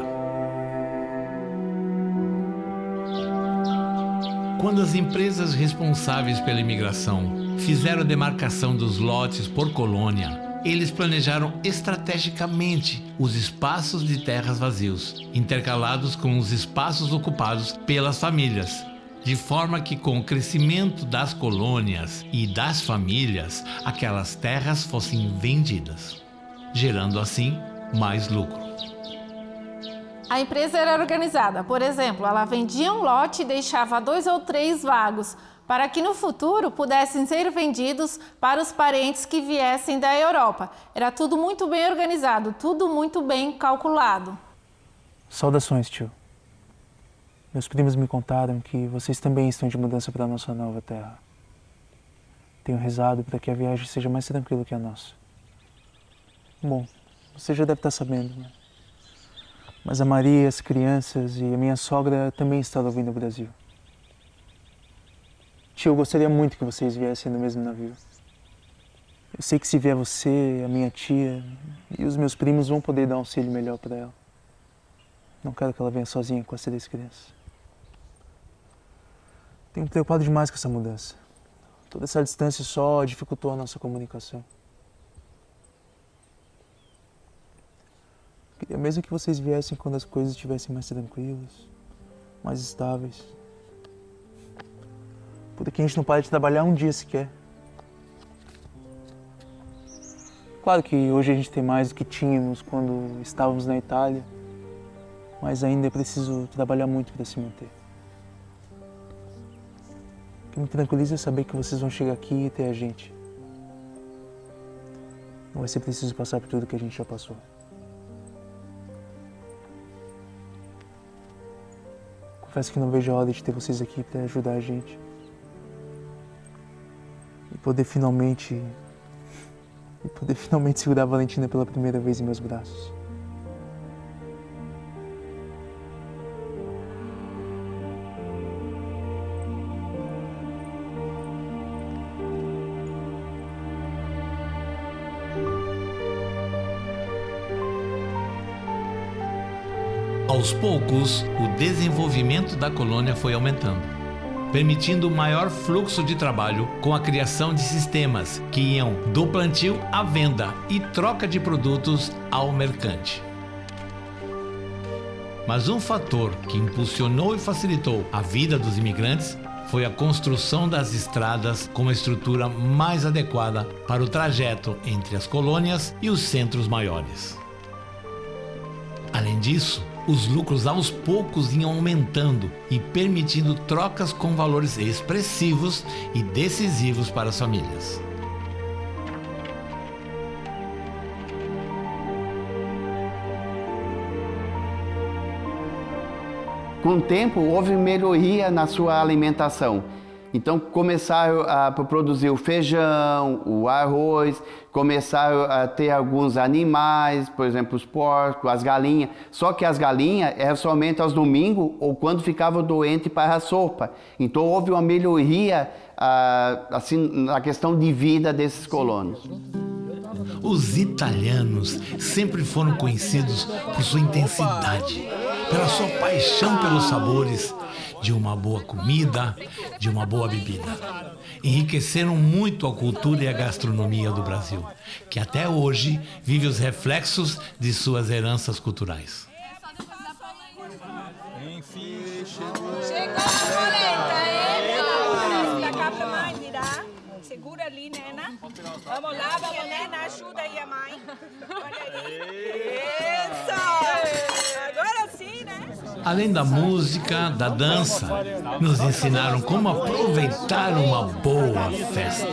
Quando as empresas responsáveis pela imigração fizeram a demarcação dos lotes por colônia, eles planejaram estrategicamente os espaços de terras vazios, intercalados com os espaços ocupados pelas famílias, de forma que com o crescimento das colônias e das famílias, aquelas terras fossem vendidas, gerando assim mais lucro. A empresa era organizada. Por exemplo, ela vendia um lote e deixava 2 ou 3 vagos, para que no futuro pudessem ser vendidos para os parentes que viessem da Europa. Era tudo muito bem organizado, tudo muito bem calculado. Saudações, tio. Meus primos me contaram que vocês também estão de mudança para a nossa nova terra. Tenho rezado para que a viagem seja mais tranquila que a nossa. Bom, você já deve estar sabendo, né? Mas a Maria, as crianças e a minha sogra também estão vindo ao Brasil. Tio, eu gostaria muito que vocês viessem no mesmo navio. Eu sei que se vier você, a minha tia e os meus primos vão poder dar um auxílio melhor para ela. Não quero que ela venha sozinha com as 3 crianças. Tenho me preocupado demais com essa mudança. Toda essa distância só dificultou a nossa comunicação. Queria mesmo que vocês viessem quando as coisas estivessem mais tranquilas, mais estáveis. Por aqui a gente não para de trabalhar um dia sequer. Claro que hoje a gente tem mais do que tínhamos quando estávamos na Itália, mas ainda é preciso trabalhar muito para se manter. O que me tranquiliza é saber que vocês vão chegar aqui e ter a gente. Não vai ser preciso passar por tudo que a gente já passou. Confesso que não vejo a hora de ter vocês aqui para ajudar a gente. E poder finalmente segurar a Valentina pela primeira vez em meus braços. Aos poucos, o desenvolvimento da colônia foi aumentando, permitindo maior fluxo de trabalho com a criação de sistemas que iam do plantio à venda e troca de produtos ao mercante. Mas um fator que impulsionou e facilitou a vida dos imigrantes foi a construção das estradas como a estrutura mais adequada para o trajeto entre as colônias e os centros maiores. Além disso, os lucros aos poucos iam aumentando e permitindo trocas com valores expressivos e decisivos para as famílias. Com o tempo, houve melhoria na sua alimentação. Então, começaram a produzir o feijão, o arroz, começaram a ter alguns animais, por exemplo, os porcos, as galinhas. Só que as galinhas eram somente aos domingos ou quando ficavam doentes para a sopa. Então, houve uma melhoria assim, na questão de vida desses colonos. Os italianos sempre foram conhecidos por sua intensidade, pela sua paixão pelos sabores de uma boa comida, de uma boa bebida. Enriqueceram muito a cultura e a gastronomia do Brasil, que até hoje vive os reflexos de suas heranças culturais. Chegou a polenta, da cabra mãe, dirá. Segura ali, Nena. Vamos lá, Nena, ajuda aí a mãe. Olha aí. Isso! Agora sim, né? Além da música, da dança, nos ensinaram como aproveitar uma boa festa.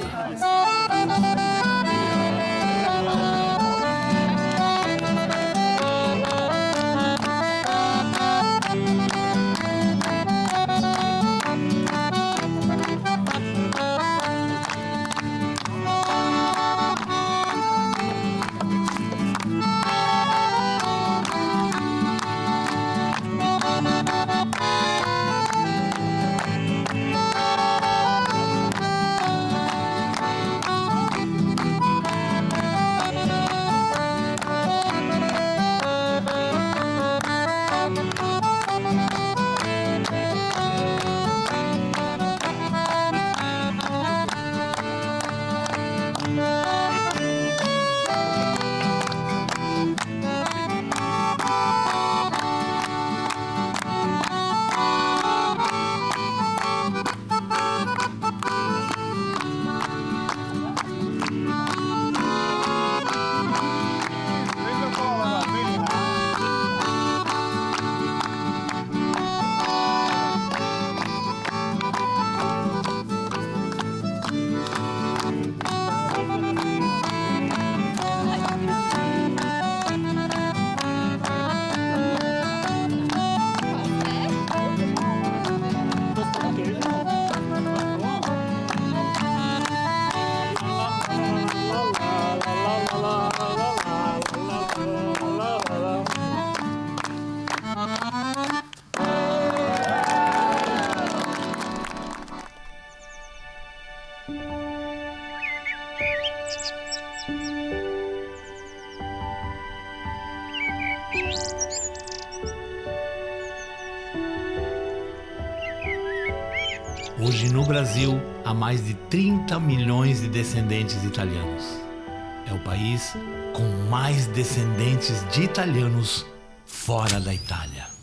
Hoje no Brasil há mais de 30 milhões de descendentes italianos. É o país com mais descendentes de italianos fora da Itália.